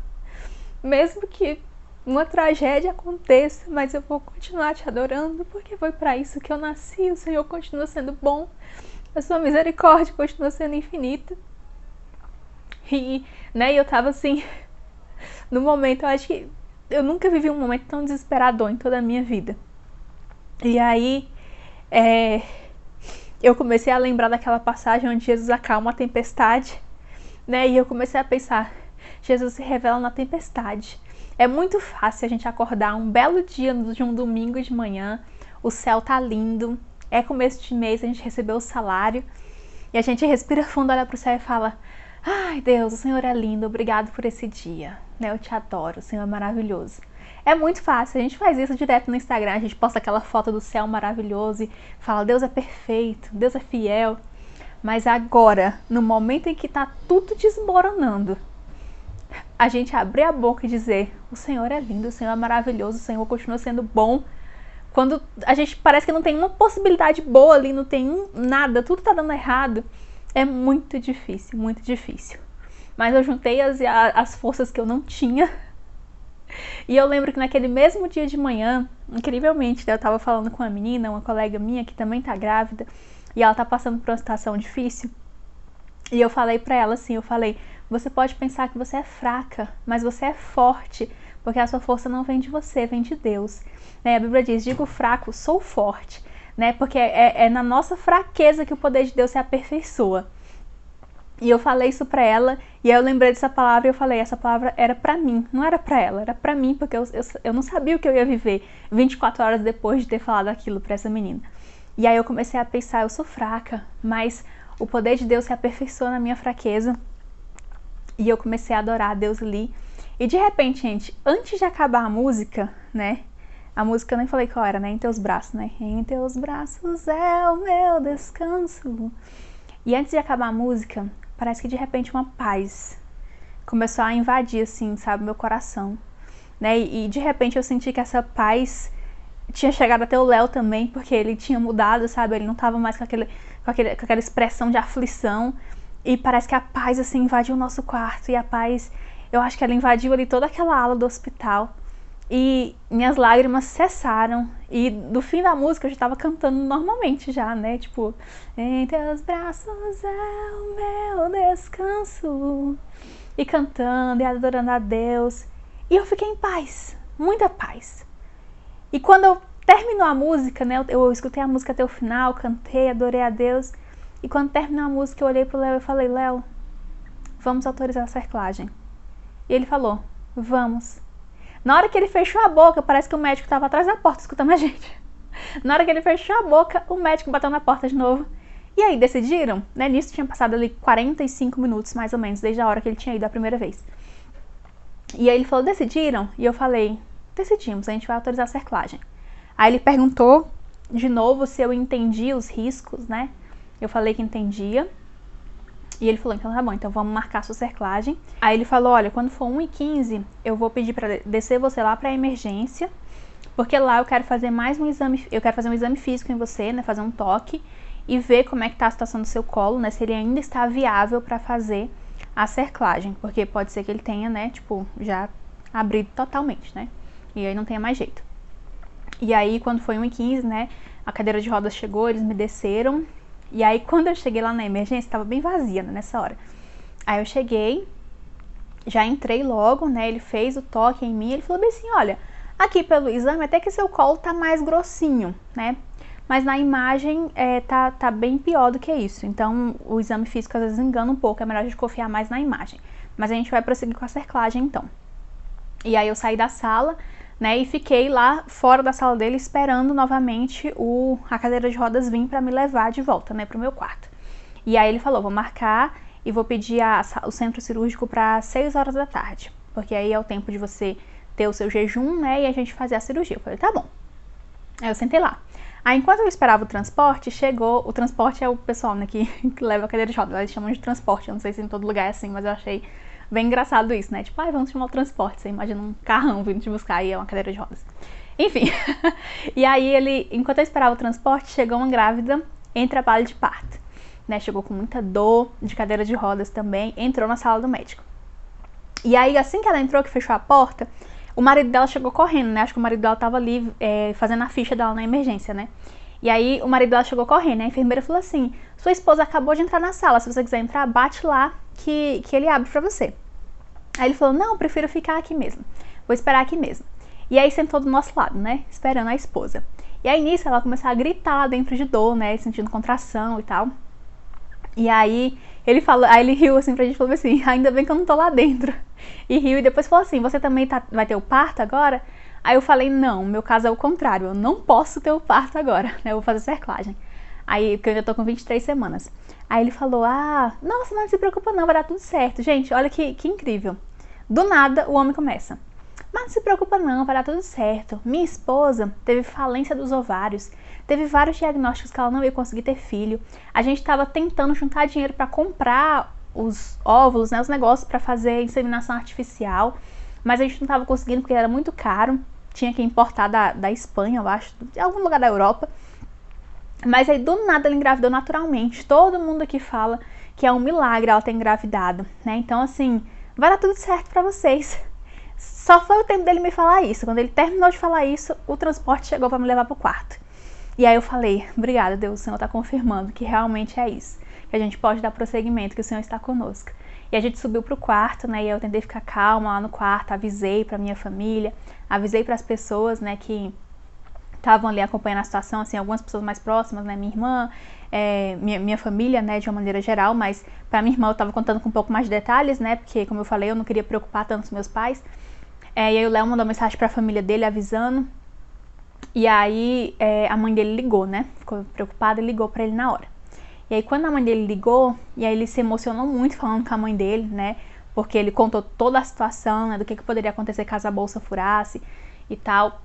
Speaker 1: mesmo que uma tragédia aconteça, mas eu vou continuar te adorando, porque foi para isso que eu nasci. O Senhor continua sendo bom, a sua misericórdia continua sendo infinita. E, né, eu tava assim, no momento, eu acho que eu nunca vivi um momento tão desesperador em toda a minha vida. E aí, eu comecei a lembrar daquela passagem onde Jesus acalma a tempestade, né, e eu comecei a pensar, Jesus se revela na tempestade. É muito fácil a gente acordar um belo dia de um domingo de manhã, o céu tá lindo, é começo de mês, a gente recebeu o salário, e a gente respira fundo, olha pro céu e fala, ai Deus, o Senhor é lindo, obrigado por esse dia, né? Eu te adoro, o Senhor é maravilhoso. É muito fácil, a gente faz isso direto no Instagram, a gente posta aquela foto do céu maravilhoso e fala, Deus é perfeito, Deus é fiel. Mas agora, no momento em que tá tudo desmoronando, a gente abrir a boca e dizer, o Senhor é lindo, o Senhor é maravilhoso, o Senhor continua sendo bom. Quando a gente parece que não tem uma possibilidade boa ali, não tem nada, tudo tá dando errado, é muito difícil, muito difícil. Mas eu juntei as forças que eu não tinha. E eu lembro que naquele mesmo dia de manhã, incrivelmente, eu tava falando com uma menina, uma colega minha que também tá grávida, e ela tá passando por uma situação difícil. E eu falei pra ela assim, você pode pensar que você é fraca, mas você é forte, porque a sua força não vem de você, vem de Deus. Né? A Bíblia diz, digo fraco, sou forte, né? Porque é na nossa fraqueza que o poder de Deus se aperfeiçoa. E eu falei isso pra ela, e aí eu lembrei dessa palavra e eu falei, essa palavra era pra mim, não era pra ela, era pra mim, porque eu não sabia o que eu ia viver 24 horas depois de ter falado aquilo pra essa menina. E aí eu comecei a pensar, eu sou fraca, mas o poder de Deus se aperfeiçoa na minha fraqueza. E eu comecei a adorar a Deus ali. E de repente, gente, antes de acabar a música, né? A música eu nem falei qual era, né? Em teus braços, né? Em teus braços é o meu descanso. E antes de acabar a música, parece que de repente uma paz começou a invadir, assim, sabe, meu coração, né? E de repente eu senti que essa paz tinha chegado até o Léo também, porque ele tinha mudado, sabe? Ele não tava mais com aquela expressão de aflição. E parece que a paz, assim, invadiu o nosso quarto. E a paz, eu acho que ela invadiu ali toda aquela ala do hospital. E minhas lágrimas cessaram. E do fim da música eu já tava cantando normalmente já, né? Tipo, em teus braços é o meu descanso. E cantando e adorando a Deus. E eu fiquei em paz, muita paz. E quando eu terminou a música, né? Eu escutei a música até o final, cantei, adorei a Deus. E quando terminou a música, eu olhei pro Léo e falei, Léo, vamos autorizar a cerclagem. E ele falou, vamos. Na hora que ele fechou a boca, parece que o médico estava atrás da porta escutando a gente. Na hora que ele fechou a boca, o médico bateu na porta de novo. E aí, decidiram? Né? Nisso tinha passado ali 45 minutos, mais ou menos, desde a hora que ele tinha ido a primeira vez. E aí ele falou, decidiram? E eu falei, decidimos, a gente vai autorizar a cerclagem. Aí ele perguntou de novo se eu entendia os riscos, né? Eu falei que entendia. E ele falou, então tá bom, então vamos marcar a sua cerclagem. Aí ele falou, olha, quando for 1h15, eu vou pedir pra descer você lá pra emergência, porque lá eu quero fazer mais um exame, eu quero fazer um exame físico em você, né, fazer um toque e ver como é que tá a situação do seu colo, né, se ele ainda está viável pra fazer a cerclagem, porque pode ser que ele tenha, né, tipo, já abrido totalmente, né, e aí não tenha mais jeito. E aí, quando foi 1h15, né, a cadeira de rodas chegou, eles me desceram. E aí, quando eu cheguei lá na emergência, estava bem vazia, né, nessa hora. Aí eu cheguei, já entrei logo, né, ele fez o toque em mim, ele falou bem assim, olha, aqui pelo exame até que seu colo tá mais grossinho, né, mas na imagem tá bem pior do que isso. Então, o exame físico às vezes engana um pouco, é melhor a gente confiar mais na imagem. Mas a gente vai prosseguir com a cerclagem, então. E aí eu saí da sala, né, e fiquei lá fora da sala dele esperando novamente a cadeira de rodas vir para me levar de volta, né, pro meu quarto. E aí ele falou, vou marcar e vou pedir o centro cirúrgico para 6 horas da tarde, porque aí é o tempo de você ter o seu jejum, né, e a gente fazer a cirurgia. Eu falei, tá bom. Aí eu sentei lá. Aí enquanto eu esperava o transporte, chegou, o transporte é o pessoal, né, que leva a cadeira de rodas, eles chamam de transporte, eu não sei se em todo lugar é assim, mas eu achei bem engraçado isso, né? Tipo, vamos chamar o transporte. Você imagina um carrão vindo te buscar e é uma cadeira de rodas. Enfim. E aí enquanto eu esperava o transporte, chegou uma grávida em trabalho de parto. Né? Chegou com muita dor, de cadeira de rodas também, entrou na sala do médico. E aí, assim que ela entrou, que fechou a porta, o marido dela chegou correndo, né? Acho que o marido dela tava ali fazendo a ficha dela na emergência, né? E aí o marido dela chegou correndo, né? A enfermeira falou assim, sua esposa acabou de entrar na sala, se você quiser entrar, bate lá que ele abre pra você. Aí ele falou, não, prefiro ficar aqui mesmo, vou esperar aqui mesmo. E aí sentou do nosso lado, né, esperando a esposa. E aí nisso ela começou a gritar lá dentro de dor, né, sentindo contração e tal. E aí ele riu assim pra gente, falou assim, ainda bem que eu não tô lá dentro. E riu e depois falou assim, você também vai ter o parto agora? Aí eu falei, não, meu caso é o contrário, eu não posso ter o parto agora, né, eu vou fazer cerclagem. Aí, porque eu ainda tô com 23 semanas. Aí ele falou, nossa, não se preocupa não, vai dar tudo certo. Gente, olha que incrível. Do nada, o homem começa. Mas não se preocupa não, vai dar tudo certo. Minha esposa teve falência dos ovários, teve vários diagnósticos que ela não ia conseguir ter filho. A gente tava tentando juntar dinheiro para comprar os óvulos, né, os negócios para fazer inseminação artificial, mas a gente não tava conseguindo porque era muito caro. Tinha que importar da Espanha, eu acho, de algum lugar da Europa. Mas aí do nada ela engravidou naturalmente. Todo mundo aqui fala que é um milagre ela ter engravidado, né? Então assim, vai dar tudo certo pra vocês. Só foi o tempo dele me falar isso. Quando ele terminou de falar isso, o transporte chegou pra me levar pro quarto. E aí eu falei, obrigada Deus, o Senhor tá confirmando que realmente é isso. Que a gente pode dar prosseguimento, que o Senhor está conosco. E a gente subiu pro quarto, né? E eu tentei ficar calma lá no quarto, avisei pra minha família, avisei pras pessoas, né, que estavam ali acompanhando a situação, assim, algumas pessoas mais próximas, né, minha irmã, minha família, né, de uma maneira geral, mas pra minha irmã eu tava contando com um pouco mais de detalhes, né, porque, como eu falei, eu não queria preocupar tanto os meus pais. E aí o Léo mandou mensagem pra família dele avisando, e aí a mãe dele ligou, né, ficou preocupada e ligou pra ele na hora. E aí quando a mãe dele ligou, e aí ele se emocionou muito falando com a mãe dele, né, porque ele contou toda a situação, né, do que poderia acontecer caso a bolsa furasse e tal.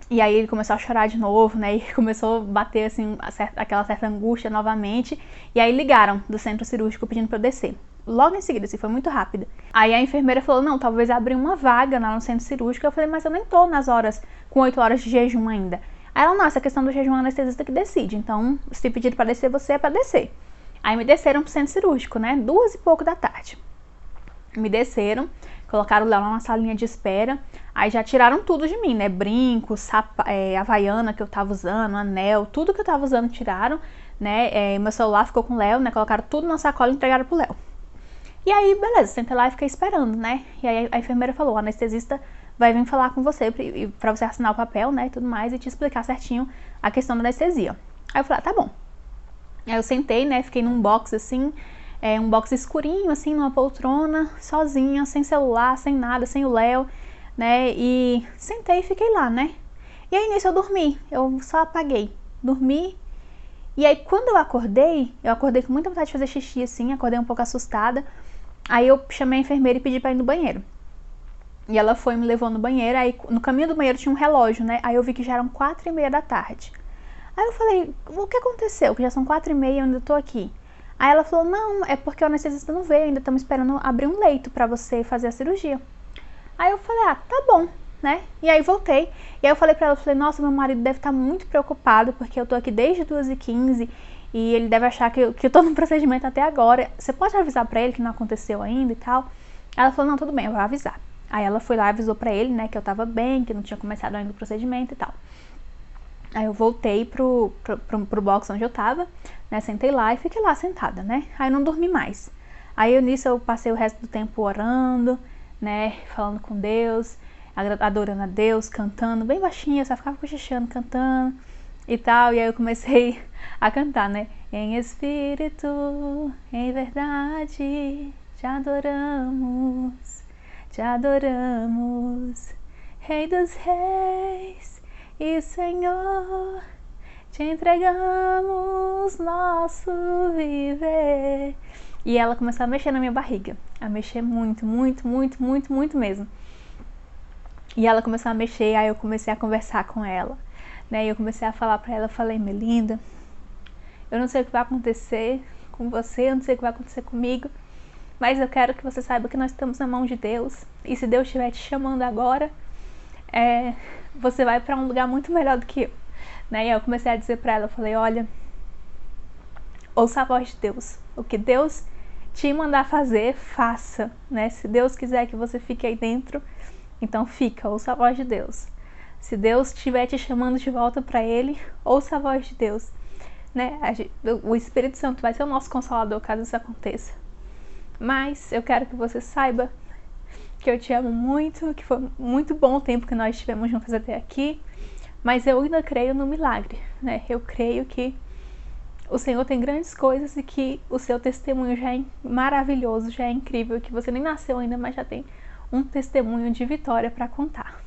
Speaker 1: E aí ele começou a chorar de novo, né, e começou a bater, assim, aquela certa angústia novamente. E aí ligaram do centro cirúrgico pedindo pra eu descer. logo em seguida, assim, foi muito rápida. Aí a enfermeira falou, não, talvez abrir uma vaga lá no centro cirúrgico. Eu falei, mas eu nem tô nas horas, com 8 horas de jejum ainda. Aí ela, não, essa questão do jejum é o anestesista que decide, então se pedir pra descer, você é pra descer. Aí me desceram pro centro cirúrgico, né, 2 e pouco da tarde. Me desceram, colocaram lá numa salinha de espera, aí já tiraram tudo de mim, né, brinco, havaiana que eu tava usando, anel, tudo que eu tava usando tiraram, né, meu celular ficou com o Léo, né, colocaram tudo na sacola e entregaram pro Léo. E aí, beleza, sentei lá e fiquei esperando, né, e aí a enfermeira falou, o anestesista vai vir falar com você pra você assinar o papel, né, e tudo mais, e te explicar certinho a questão da anestesia. Aí eu falei, ah, tá bom. Aí eu sentei, né, fiquei num box assim, um box escurinho, assim, numa poltrona, sozinha, sem celular, sem nada, sem o Léo, né, e sentei e fiquei lá, né. E aí nisso eu dormi, eu só apaguei, dormi, e aí quando eu acordei com muita vontade de fazer xixi, assim, acordei um pouco assustada, aí eu chamei a enfermeira e pedi pra ir no banheiro. E ela foi, me levou no banheiro, aí no caminho do banheiro tinha um relógio, né, aí eu vi que já eram 4h30 da tarde. Aí eu falei, o que aconteceu? Que já são 4h30 e eu ainda tô aqui. Aí ela falou, não, é porque o anestesista não veio, ainda estamos esperando abrir um leito pra você fazer a cirurgia. Aí eu falei, ah, tá bom, né? E aí voltei. E aí eu falei pra ela, falei, nossa, meu marido deve estar muito preocupado, porque eu tô aqui desde 2h15 e ele deve achar que eu tô no procedimento até agora. Você pode avisar pra ele que não aconteceu ainda e tal? Ela falou, não, tudo bem, eu vou avisar. Aí ela foi lá e avisou pra ele, né, que eu tava bem, que não tinha começado ainda o procedimento e tal. Aí eu voltei pro box onde eu tava, né, sentei lá e fiquei lá sentada, né, aí eu não dormi mais. Aí nisso eu passei o resto do tempo orando, né, falando com Deus, adorando a Deus, cantando bem baixinho, eu só ficava cochichando, cantando e tal, e aí eu comecei a cantar, né, em espírito, em verdade, te adoramos, Rei dos Reis e Senhor, te entregamos nosso viver. E ela começou a mexer na minha barriga, a mexer muito, muito, muito, muito, muito mesmo. E ela começou a mexer, aí eu comecei a conversar com ela, né? E eu comecei a falar pra ela, eu falei, Melinda, eu não sei o que vai acontecer com você, eu não sei o que vai acontecer comigo, mas eu quero que você saiba que nós estamos na mão de Deus. E se Deus estiver te chamando agora, você vai para um lugar muito melhor do que eu, né? E eu comecei a dizer para ela, eu falei, olha, ouça a voz de Deus, o que Deus te mandar fazer, faça, né? Se Deus quiser que você fique aí dentro, então fica, ouça a voz de Deus. Se Deus estiver te chamando de volta para Ele, ouça a voz de Deus, né? O Espírito Santo vai ser o nosso consolador caso isso aconteça. Mas eu quero que você saiba que eu te amo muito, que foi muito bom o tempo que nós estivemos juntos até aqui, mas eu ainda creio no milagre, né? Eu creio que o Senhor tem grandes coisas e que o seu testemunho já é maravilhoso, já é incrível, que você nem nasceu ainda, mas já tem um testemunho de vitória para contar.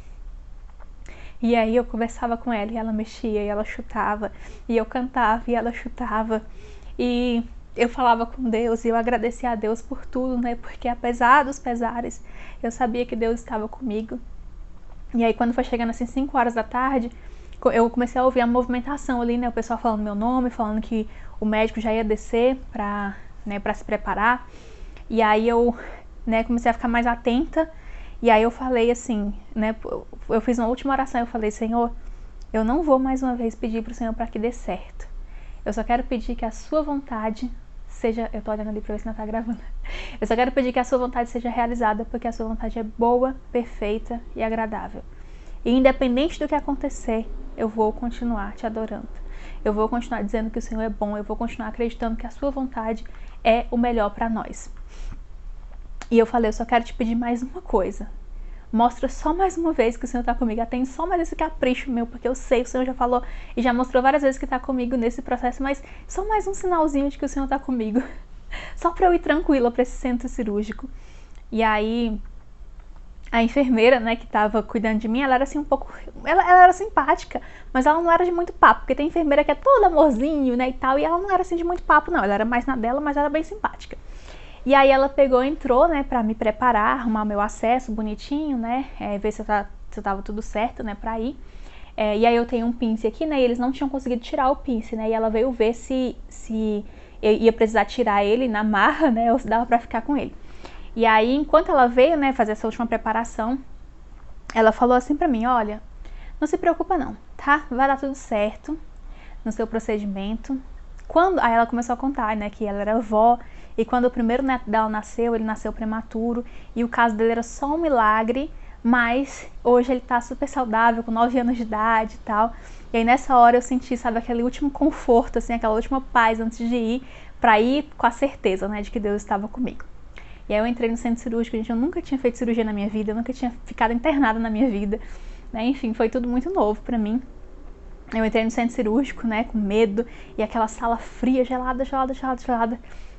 Speaker 1: E aí eu conversava com ela e ela mexia e ela chutava, e eu cantava e ela chutava, e eu falava com Deus e eu agradecia a Deus por tudo, né? Porque apesar dos pesares, eu sabia que Deus estava comigo. E aí quando foi chegando assim 5 horas da tarde, eu comecei a ouvir a movimentação ali, né? O pessoal falando meu nome, falando que o médico já ia descer pra se preparar. E aí eu, né, comecei a ficar mais atenta. E aí eu falei assim, né? Eu fiz uma última oração, eu falei, Senhor, eu não vou mais uma vez pedir pro Senhor para que dê certo. Eu só quero pedir que a sua vontade seja, eu tô olhando ali pra ver se não tá gravando. Eu só quero pedir que a sua vontade seja realizada, porque a sua vontade é boa, perfeita e agradável. E independente do que acontecer, eu vou continuar te adorando. Eu vou continuar dizendo que o Senhor é bom, eu vou continuar acreditando que a sua vontade é o melhor pra nós. E eu falei, eu só quero te pedir mais uma coisa. Mostra só mais uma vez que o Senhor tá comigo. Atende só mais esse capricho meu, porque eu sei que o Senhor já falou e já mostrou várias vezes que tá comigo nesse processo, mas só mais um sinalzinho de que o Senhor tá comigo. Só pra eu ir tranquila pra esse centro cirúrgico. E aí, a enfermeira, né, que tava cuidando de mim, ela era assim um pouco... Ela era simpática, mas ela não era de muito papo, porque tem enfermeira que é toda amorzinho, né, e tal, e ela não era assim de muito papo, não. Ela era mais na dela, mas era bem simpática. E aí ela pegou, entrou, né, pra me preparar, arrumar meu acesso bonitinho, né, ver se eu tava tudo certo, né, pra ir. E aí eu tenho um pince aqui, né, e eles não tinham conseguido tirar o pince, né, e ela veio ver se eu ia precisar tirar ele na marra, né, ou se dava pra ficar com ele. E aí, enquanto ela veio, né, fazer essa última preparação, ela falou assim pra mim, olha, não se preocupa não, tá? Vai dar tudo certo no seu procedimento. Aí ela começou a contar, né, que ela era avó, e quando o primeiro neto dela nasceu, ele nasceu prematuro, e o caso dele era só um milagre, mas hoje ele tá super saudável, com 9 anos de idade e tal. E aí nessa hora eu senti, sabe, aquele último conforto, assim, aquela última paz antes de ir, pra ir com a certeza, né, de que Deus estava comigo. E aí eu entrei no centro cirúrgico, gente, eu nunca tinha feito cirurgia na minha vida, eu nunca tinha ficado internada na minha vida, né, enfim, foi tudo muito novo pra mim. Eu entrei no centro cirúrgico, né, com medo, e aquela sala fria, gelada.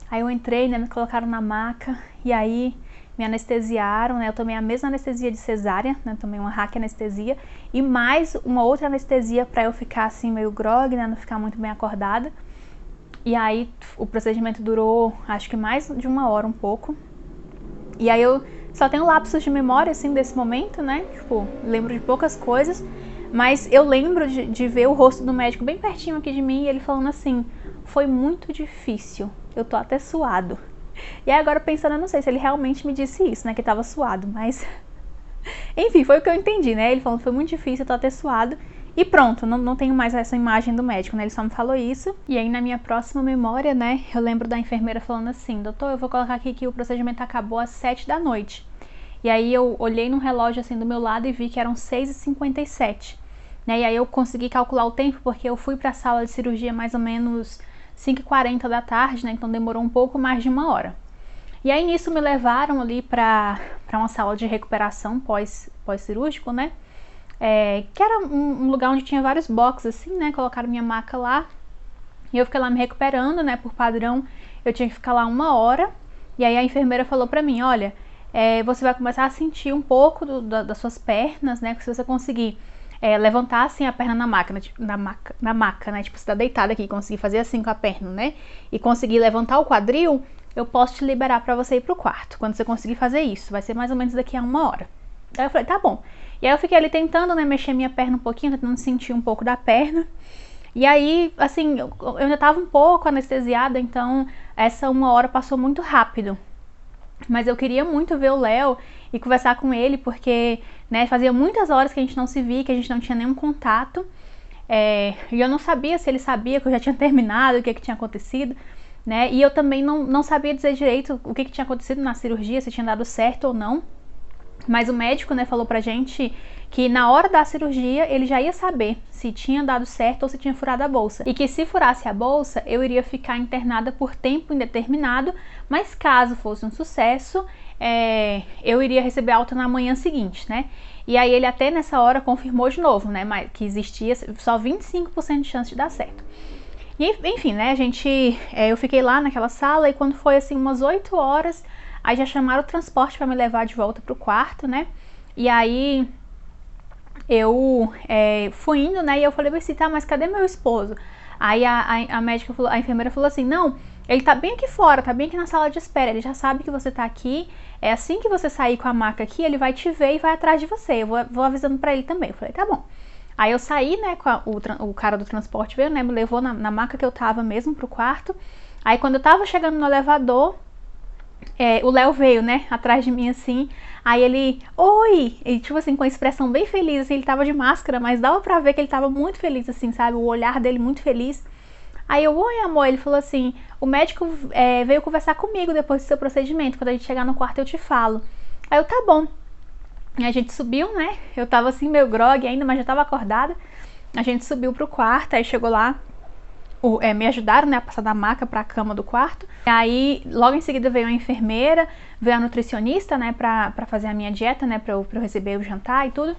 Speaker 1: Aí eu entrei, né, me colocaram na maca, e aí me anestesiaram, né, eu tomei a mesma anestesia de cesárea, né, tomei uma hack anestesia, e mais uma outra anestesia pra eu ficar assim meio grogue, né, não ficar muito bem acordada. E aí o procedimento durou, acho que mais de 1 hora, um pouco. E aí eu só tenho lapsos de memória, assim, desse momento, né, tipo, lembro de poucas coisas, mas eu lembro de ver o rosto do médico bem pertinho aqui de mim, e ele falando assim, foi muito difícil, eu tô até suado. E aí agora pensando, eu não sei se ele realmente me disse isso, né, que tava suado, mas... Enfim, foi o que eu entendi, né, ele falando, foi muito difícil, eu tô até suado. E pronto, não tenho mais essa imagem do médico, né, ele só me falou isso. E aí na minha próxima memória, né, eu lembro da enfermeira falando assim, doutor, eu vou colocar aqui que o procedimento acabou às 7 da noite. E aí eu olhei no relógio assim do meu lado e vi que eram 6h57, né? E aí eu consegui calcular o tempo porque eu fui para a sala de cirurgia mais ou menos 5h40 da tarde, né? Então demorou um pouco mais de 1 hora. E aí nisso me levaram ali para uma sala de recuperação pós-cirúrgico, né? Que era um lugar onde tinha vários boxes assim, né? Colocaram minha maca lá e eu fiquei lá me recuperando, né? Por padrão eu tinha que ficar lá 1 hora. E aí a enfermeira falou para mim, olha, você vai começar a sentir um pouco das suas pernas, né? Que se você conseguir levantar assim a perna na maca, né? Tipo, você tá deitada aqui, conseguir fazer assim com a perna, né? E conseguir levantar o quadril, eu posso te liberar pra você ir pro quarto. Quando você conseguir fazer isso, vai ser mais ou menos daqui a 1 hora. Aí eu falei, tá bom. E aí eu fiquei ali tentando, né, mexer minha perna um pouquinho, tentando sentir um pouco da perna. E aí, assim, eu ainda tava um pouco anestesiada, então essa 1 hora passou muito rápido. Mas eu queria muito ver o Léo e conversar com ele, porque, né, fazia muitas horas que a gente não se via, que a gente não tinha nenhum contato. E eu não sabia se ele sabia que eu já tinha terminado, o que tinha acontecido, né? E eu também não sabia dizer direito o que tinha acontecido na cirurgia, se tinha dado certo ou não. Mas o médico, né, falou pra gente que na hora da cirurgia ele já ia saber se tinha dado certo ou se tinha furado a bolsa. E que se furasse a bolsa, eu iria ficar internada por tempo indeterminado, mas caso fosse um sucesso, eu iria receber alta na manhã seguinte, né? E aí ele até nessa hora confirmou de novo, né, que existia só 25% de chance de dar certo. E enfim, né, eu fiquei lá naquela sala e quando foi assim umas 8 horas, aí já chamaram o transporte para me levar de volta pro quarto, né? E aí eu fui indo, né? E eu falei assim, tá, mas cadê meu esposo? Aí a médica falou, a enfermeira falou assim, não, ele tá bem aqui fora, tá bem aqui na sala de espera, ele já sabe que você tá aqui, assim que você sair com a maca aqui, ele vai te ver e vai atrás de você, eu vou avisando pra ele também. Eu falei, tá bom. Aí eu saí, né, o cara do transporte veio, né, me levou na maca que eu tava mesmo pro quarto. Aí quando eu tava chegando no elevador, o Léo veio, né, atrás de mim assim, aí ele, oi, e tipo assim, com a expressão bem feliz, assim, ele tava de máscara, mas dava pra ver que ele tava muito feliz, assim, sabe, o olhar dele muito feliz. Aí eu, oi amor, ele falou assim, o médico veio conversar comigo depois do seu procedimento, quando a gente chegar no quarto eu te falo. Aí eu, tá bom. E a gente subiu, né, eu tava assim meio grogue ainda, mas já tava acordada, a gente subiu pro quarto, aí chegou lá, me ajudaram, né, a passar da maca para a cama do quarto. E aí, logo em seguida veio a enfermeira, veio a nutricionista, né, para fazer a minha dieta, né, para eu receber o jantar e tudo.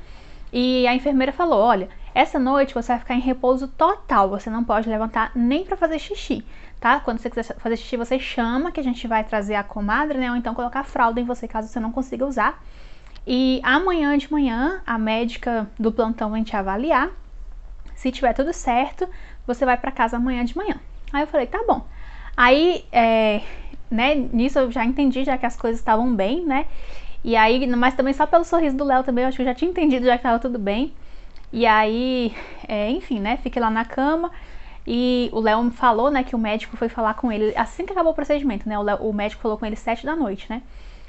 Speaker 1: E a enfermeira falou, olha, essa noite você vai ficar em repouso total, você não pode levantar nem para fazer xixi, tá? Quando você quiser fazer xixi, você chama, que a gente vai trazer a comadre, né, ou então colocar fralda em você, caso você não consiga usar. E amanhã de manhã, a médica do plantão vai te avaliar. Se tiver tudo certo, você vai pra casa amanhã de manhã. Aí eu falei, tá bom. Aí, né, nisso eu já entendi, já que as coisas estavam bem, né? E aí, mas também só pelo sorriso do Léo também, eu acho que eu já tinha entendido já que tava tudo bem. E aí, enfim, né, fiquei lá na cama. E o Léo me falou, né, que o médico foi falar com ele assim que acabou o procedimento, né? O médico falou com ele 7 da noite, né?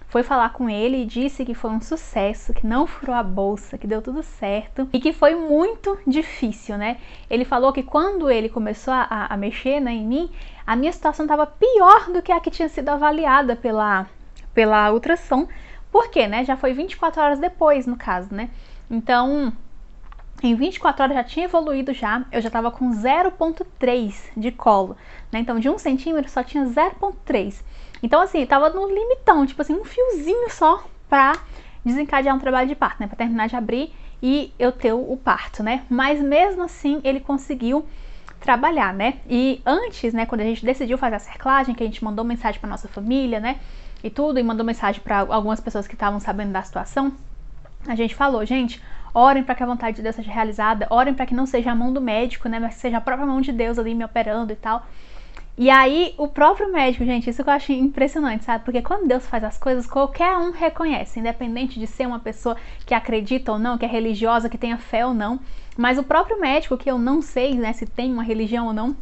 Speaker 1: Foi falar com ele e disse que foi um sucesso, que não furou a bolsa, que deu tudo certo e que foi muito difícil, né? Ele falou que quando ele começou a mexer, né, em mim, a minha situação estava pior do que a que tinha sido avaliada pela ultrassom. Por quê, né? Já foi 24 horas depois, no caso, né? Então, em 24 horas já tinha evoluído já, eu já estava com 0,3 de colo, né? Então, de 1 centímetro só tinha 0,3. Então, assim, tava no limitão, tipo assim, um fiozinho só pra desencadear um trabalho de parto, né? Pra terminar de abrir e eu ter o parto, né? Mas mesmo assim, ele conseguiu trabalhar, né? E antes, né, quando a gente decidiu fazer a cerclagem, que a gente mandou mensagem pra nossa família, né? E tudo, e mandou mensagem pra algumas pessoas que estavam sabendo da situação, a gente falou, gente, orem para que a vontade de Deus seja realizada, orem para que não seja a mão do médico, né? Mas que seja a própria mão de Deus ali me operando e tal. E aí, o próprio médico, gente, isso que eu achei impressionante, sabe? Porque quando Deus faz as coisas, qualquer um reconhece, independente de ser uma pessoa que acredita ou não, que é religiosa, que tenha fé ou não. Mas o próprio médico, que eu não sei, né, se tem uma religião ou não,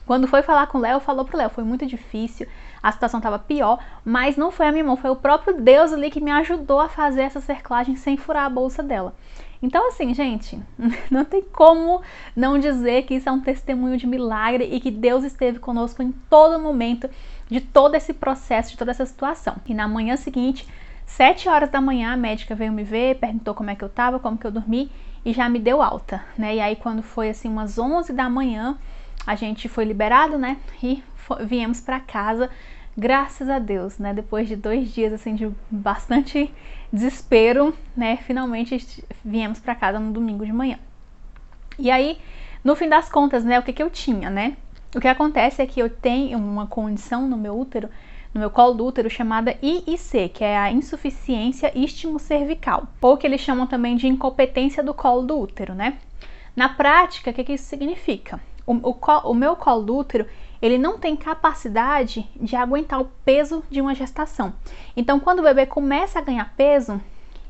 Speaker 1: quando foi falar com o Léo, falou pro Léo, foi muito difícil, a situação tava pior, mas não foi a minha mão, foi o próprio Deus ali que me ajudou a fazer essa cerclagem sem furar a bolsa dela. Então, assim, gente, não tem como não dizer que isso é um testemunho de milagre e que Deus esteve conosco em todo momento de todo esse processo, de toda essa situação. E na manhã seguinte, 7 horas da manhã, a médica veio me ver, perguntou como é que eu tava, como que eu dormi e já me deu alta, né? E aí, quando foi, assim, umas 11 da manhã, a gente foi liberado, né? E viemos para casa, graças a Deus, né? Depois de 2 dias, assim, de bastante desespero, né? Finalmente viemos para casa no domingo de manhã. E aí, no fim das contas, né? O que eu tinha, né? O que acontece é que eu tenho uma condição no meu útero, no meu colo do útero, chamada IIC, que é a insuficiência istmo-cervical, ou que eles chamam também de incompetência do colo do útero, né? Na prática, o que isso significa? O meu colo do útero, ele não tem capacidade de aguentar o peso de uma gestação. Então, quando o bebê começa a ganhar peso,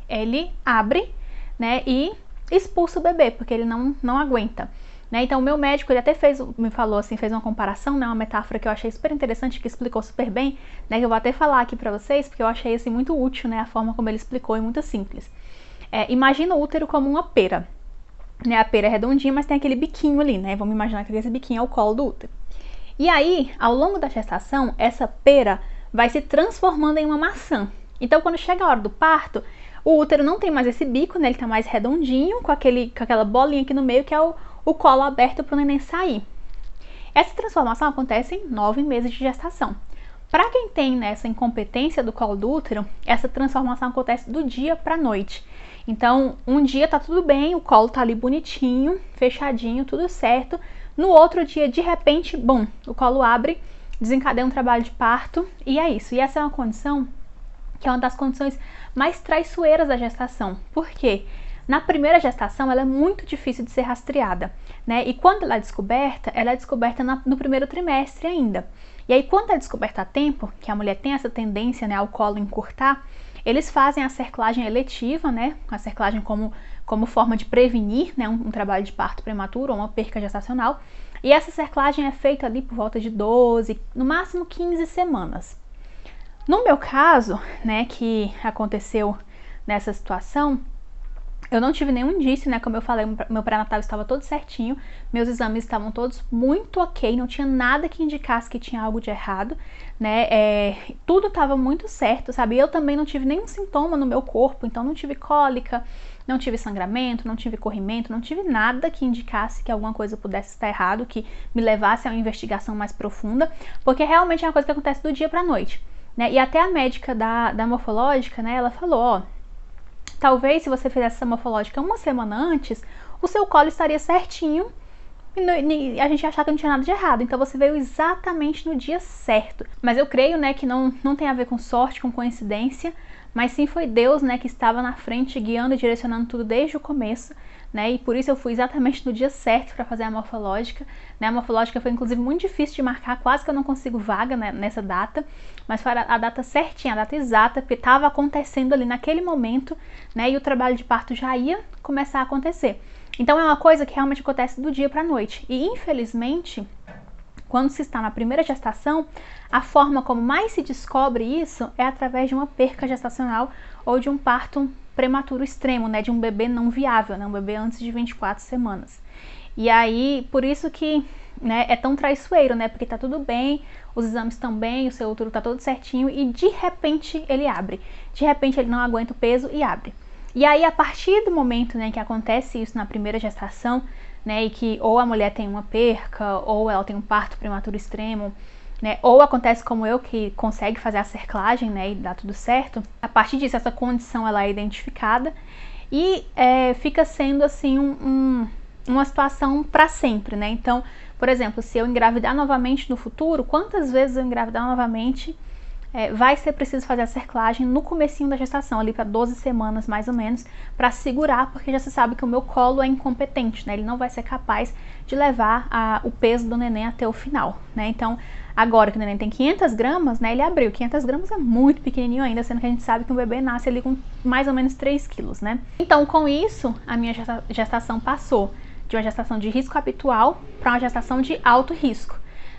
Speaker 1: ele abre, né, e expulsa o bebê, porque ele não aguenta. Né? Então, o meu médico, ele até me falou assim, fez uma comparação, né, uma metáfora que eu achei super interessante, que explicou super bem, né, que eu vou até falar aqui pra vocês, porque eu achei assim, muito útil, né, a forma como ele explicou e muito simples. Imagina o útero como uma pera. Né, a pera é redondinha, mas tem aquele biquinho ali, né? Vamos imaginar que esse biquinho é o colo do útero. E aí, ao longo da gestação, essa pera vai se transformando em uma maçã. Então, quando chega a hora do parto, o útero não tem mais esse bico, né? Ele tá mais redondinho, com aquela bolinha aqui no meio, que é o colo aberto para o neném sair. Essa transformação acontece em 9 meses de gestação. Para quem tem, né, essa incompetência do colo do útero, essa transformação acontece do dia para a noite. Então, um dia tá tudo bem, o colo tá ali bonitinho, fechadinho, tudo certo. No outro dia, de repente, bom, o colo abre, desencadeia um trabalho de parto e é isso. E essa é uma condição que é uma das condições mais traiçoeiras da gestação. Por quê? Na primeira gestação, ela é muito difícil de ser rastreada, né? E quando ela é descoberta no primeiro trimestre ainda. E aí, quando é descoberta a tempo, que a mulher tem essa tendência, né, ao colo encurtar, eles fazem a cerclagem eletiva, né, a cerclagem como forma de prevenir, né, um trabalho de parto prematuro ou uma perca gestacional. E essa cerclagem é feita ali por volta de 12, no máximo 15 semanas. No meu caso, né, que aconteceu nessa situação, eu não tive nenhum indício, né, como eu falei, meu pré-natal estava todo certinho, meus exames estavam todos muito ok, não tinha nada que indicasse que tinha algo de errado, né, tudo estava muito certo, sabe, eu também não tive nenhum sintoma no meu corpo, então não tive cólica, não tive sangramento, não tive corrimento, não tive nada que indicasse que alguma coisa pudesse estar errado, que me levasse a uma investigação mais profunda, porque realmente é uma coisa que acontece do dia para a noite, né, e até a médica da morfológica, né, ela falou, ó, talvez se você fizesse essa morfológica uma semana antes, o seu colo estaria certinho e a gente ia achar que não tinha nada de errado. Então você veio exatamente no dia certo. Mas eu creio, né, que não tem a ver com sorte, com coincidência, mas sim foi Deus, né, que estava na frente, guiando e direcionando tudo desde o começo, né, e por isso eu fui exatamente no dia certo para fazer a morfológica, né, a morfológica foi inclusive muito difícil de marcar, quase que eu não consigo vaga, né, nessa data, mas foi a data certinha, a data exata, porque estava acontecendo ali naquele momento, né, e o trabalho de parto já ia começar a acontecer. Então é uma coisa que realmente acontece do dia para a noite. E infelizmente, quando se está na primeira gestação, a forma como mais se descobre isso é através de uma perca gestacional ou de um parto prematuro extremo, né, de um bebê não viável, né, um bebê antes de 24 semanas. E aí, por isso que, né, é tão traiçoeiro, né, porque tá tudo bem, os exames estão bem, o seu útero tá todo certinho e de repente ele abre. De repente ele não aguenta o peso e abre. E aí, a partir do momento, né, que acontece isso na primeira gestação, né, e que ou a mulher tem uma perca, ou ela tem um parto prematuro extremo, né, ou acontece como eu, que consegue fazer a cerclagem, né, e dá tudo certo, a partir disso essa condição ela é identificada e fica sendo assim uma situação para sempre, né? Então, por exemplo, se eu engravidar novamente no futuro, quantas vezes eu engravidar novamente, vai ser preciso fazer a cerclagem no comecinho da gestação, ali para 12 semanas mais ou menos, para segurar, porque já se sabe que o meu colo é incompetente, né? Ele não vai ser capaz de levar o peso do neném até o final, né? Então, agora que o neném tem 500 gramas, né? Ele abriu, 500 gramas é muito pequenininho ainda, sendo que a gente sabe que um bebê nasce ali com mais ou menos 3 quilos, né? Então, com isso, a minha gestação passou de uma gestação de risco habitual para uma gestação de alto risco.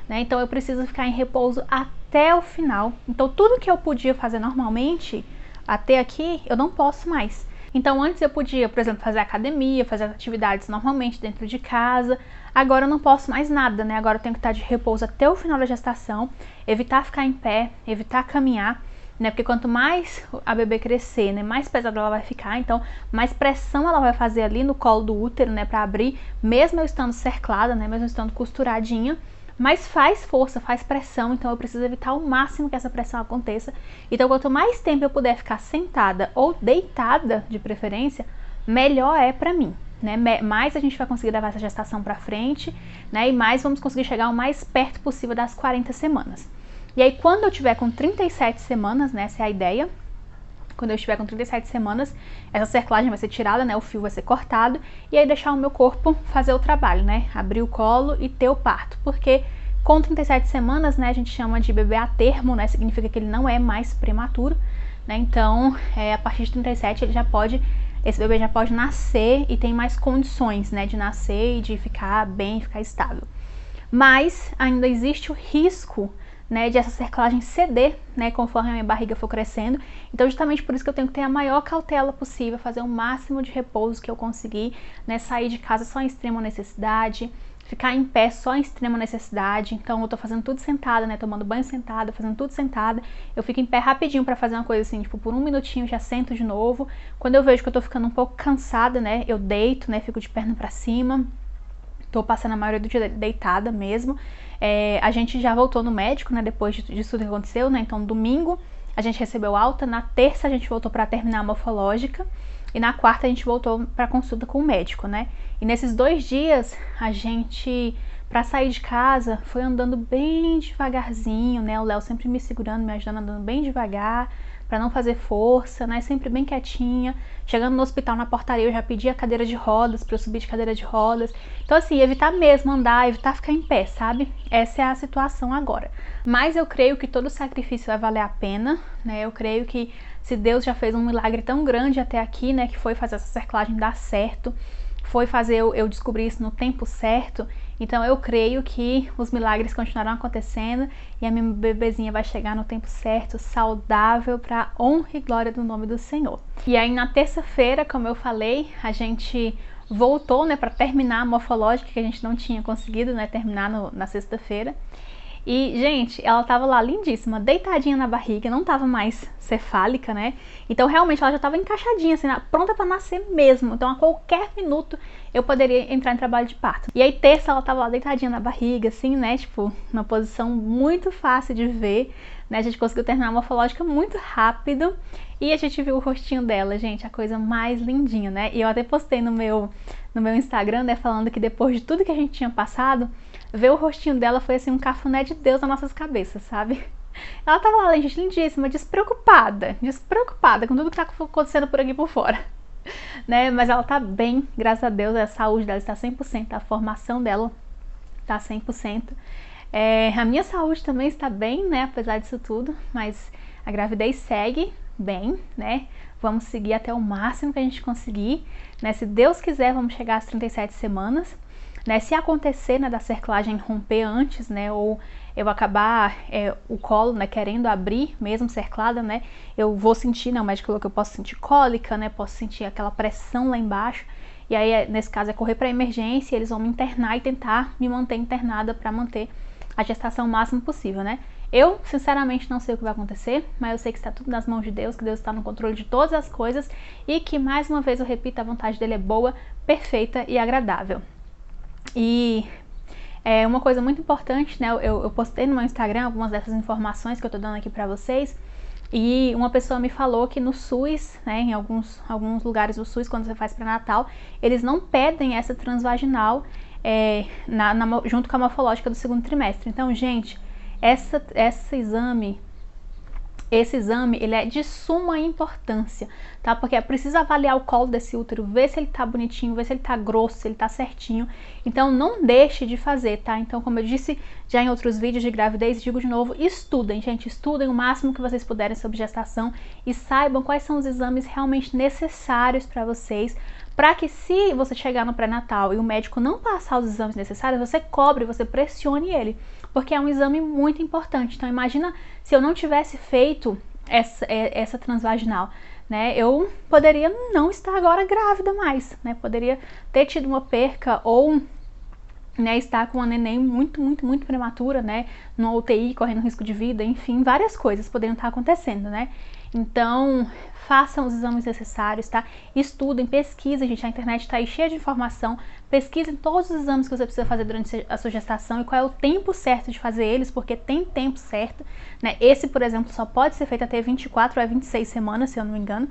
Speaker 1: Né? Então eu preciso ficar em repouso até o final. Então tudo que eu podia fazer normalmente até aqui, eu não posso mais. Então antes eu podia, por exemplo, fazer academia, fazer atividades normalmente dentro de casa. Agora eu não posso mais nada, né? Agora eu tenho que estar de repouso até o final da gestação, evitar ficar em pé, evitar caminhar, né? Porque quanto mais a bebê crescer, né, mais pesada ela vai ficar, então mais pressão ela vai fazer ali no colo do útero, né, para abrir, mesmo eu estando cerclada, né, mesmo eu estando costuradinha. Mas faz força, faz pressão, então eu preciso evitar ao máximo que essa pressão aconteça. Então, quanto mais tempo eu puder ficar sentada ou deitada, de preferência, melhor é pra mim, né? Mais a gente vai conseguir levar essa gestação pra frente, né? E mais vamos conseguir chegar o mais perto possível das 40 semanas. E aí, quando eu tiver com 37 semanas, né? Essa é a ideia. Quando eu estiver com 37 semanas, essa cerclagem vai ser tirada, né? O fio vai ser cortado e aí deixar o meu corpo fazer o trabalho, né? Abrir o colo e ter o parto. Porque com 37 semanas, né? A gente chama de bebê a termo, né? Significa que ele não é mais prematuro, né? Então, a partir de 37 esse bebê já pode nascer e tem mais condições, né? De nascer e de ficar bem, ficar estável. Mas ainda existe o risco, né, de essa cerclagem ceder, né, conforme a minha barriga for crescendo. Então, justamente por isso que eu tenho que ter a maior cautela possível, fazer o máximo de repouso que eu conseguir, né, sair de casa só em extrema necessidade, ficar em pé só em extrema necessidade. Então, eu tô fazendo tudo sentada, né, tomando banho sentada, fazendo tudo sentada. Eu fico em pé rapidinho pra fazer uma coisa assim, tipo, por um minutinho já sento de novo. Quando eu vejo que eu tô ficando um pouco cansada, né, eu deito, né, fico de perna pra cima. Tô passando a maioria do dia deitada mesmo. A gente já voltou no médico, né, depois disso tudo que aconteceu, né, então domingo a gente recebeu alta, na terça a gente voltou para terminar a morfológica e na quarta a gente voltou para consulta com o médico, né, e nesses 2 dias a gente, para sair de casa, foi andando bem devagarzinho, né, o Léo sempre me segurando, me ajudando, andando bem devagar, para não fazer força, né, sempre bem quietinha. Chegando no hospital, na portaria, eu já pedi a cadeira de rodas, para eu subir de cadeira de rodas. Então, assim, evitar mesmo andar, evitar ficar em pé, sabe? Essa é a situação agora. Mas eu creio que todo sacrifício vai valer a pena, né? Eu creio que se Deus já fez um milagre tão grande até aqui, né, que foi fazer essa cerclagem dar certo, foi fazer eu descobrir isso no tempo certo, então eu creio que os milagres continuarão acontecendo e a minha bebezinha vai chegar no tempo certo, saudável, para honra e glória do nome do Senhor. E aí na terça-feira, como eu falei, a gente voltou, né, para terminar a morfológica, que a gente não tinha conseguido, né, terminar na sexta-feira. E, gente, ela tava lá lindíssima, deitadinha na barriga, não tava mais cefálica, né? Então, realmente, ela já tava encaixadinha, assim, pronta pra nascer mesmo. Então, a qualquer minuto, eu poderia entrar em trabalho de parto. E aí, terça, ela tava lá deitadinha na barriga, assim, né? Tipo, numa posição muito fácil de ver, né? A gente conseguiu terminar a morfológica muito rápido. E a gente viu o rostinho dela, gente, a coisa mais lindinha, né? E eu até postei no meu Instagram, né, falando que depois de tudo que a gente tinha passado, ver o rostinho dela foi assim um cafuné de Deus nas nossas cabeças, sabe? Ela tava lá, gente, lindíssima, despreocupada com tudo que tá acontecendo por aqui por fora, né? Mas ela tá bem, graças a Deus, a saúde dela está 100%, a formação dela tá 100%. A minha saúde também está bem, né, apesar disso tudo, mas a gravidez segue, bem, né? Vamos seguir até o máximo que a gente conseguir, né? Se Deus quiser, vamos chegar às 37 semanas, né? Se acontecer, né, da cerclagem romper antes, né? Ou eu acabar o colo, né, querendo abrir, mesmo cerclada, né? Eu vou sentir, né? O médico falou que eu posso sentir cólica, né? Posso sentir aquela pressão lá embaixo. E aí, nesse caso, é correr para emergência, eles vão me internar e tentar me manter internada para manter a gestação o máximo possível, né? Eu, sinceramente, não sei o que vai acontecer, mas eu sei que está tudo nas mãos de Deus, que Deus está no controle de todas as coisas e que, mais uma vez, eu repito, a vontade dele é boa, perfeita e agradável. E uma coisa muito importante, né? Eu postei no meu Instagram algumas dessas informações que eu tô dando aqui para vocês. E uma pessoa me falou que no SUS, né, em alguns lugares do SUS, quando você faz pré-natal, eles não pedem essa transvaginal junto com a morfológica do segundo trimestre. Então, gente, esse exame, ele é de suma importância, tá? Porque é preciso avaliar o colo desse útero, ver se ele tá bonitinho, ver se ele tá grosso, se ele tá certinho. Então, não deixe de fazer, tá? Então, como eu disse já em outros vídeos de gravidez, digo de novo, estudem, gente, estudem o máximo que vocês puderem sobre gestação e saibam quais são os exames realmente necessários para vocês, para que se você chegar no pré-natal e o médico não passar os exames necessários, você cobre, você pressione ele, porque é um exame muito importante. Então, imagina se eu não tivesse feito essa transvaginal, né? Eu poderia não estar agora grávida mais, né? Poderia ter tido uma perca ou, né, estar com uma neném muito prematura, né? No UTI, correndo risco de vida, enfim, várias coisas poderiam estar acontecendo, né? Então, façam os exames necessários, tá? Estudem, pesquisem, gente, a internet tá aí cheia de informação. Pesquisem todos os exames que você precisa fazer durante a sua gestação e qual é o tempo certo de fazer eles, porque tem tempo certo, né? Esse, por exemplo, só pode ser feito até 24 a 26 semanas, se eu não me engano.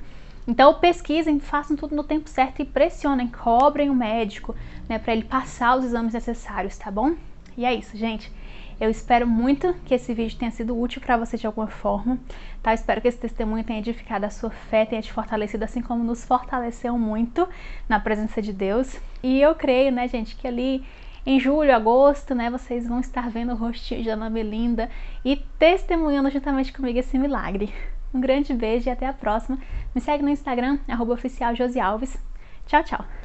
Speaker 1: Então, pesquisem, façam tudo no tempo certo e pressionem, cobrem o médico, né, para ele passar os exames necessários, tá bom? E é isso, gente. Eu espero muito que esse vídeo tenha sido útil para você de alguma forma, tá? Eu espero que esse testemunho tenha edificado a sua fé, tenha te fortalecido, assim como nos fortaleceu muito na presença de Deus. E eu creio, né, gente, que ali em julho, agosto, né, vocês vão estar vendo o rostinho de Ana Melinda e testemunhando juntamente comigo esse milagre. Um grande beijo e até a próxima. Me segue no Instagram, @oficialjosialves. Tchau, tchau!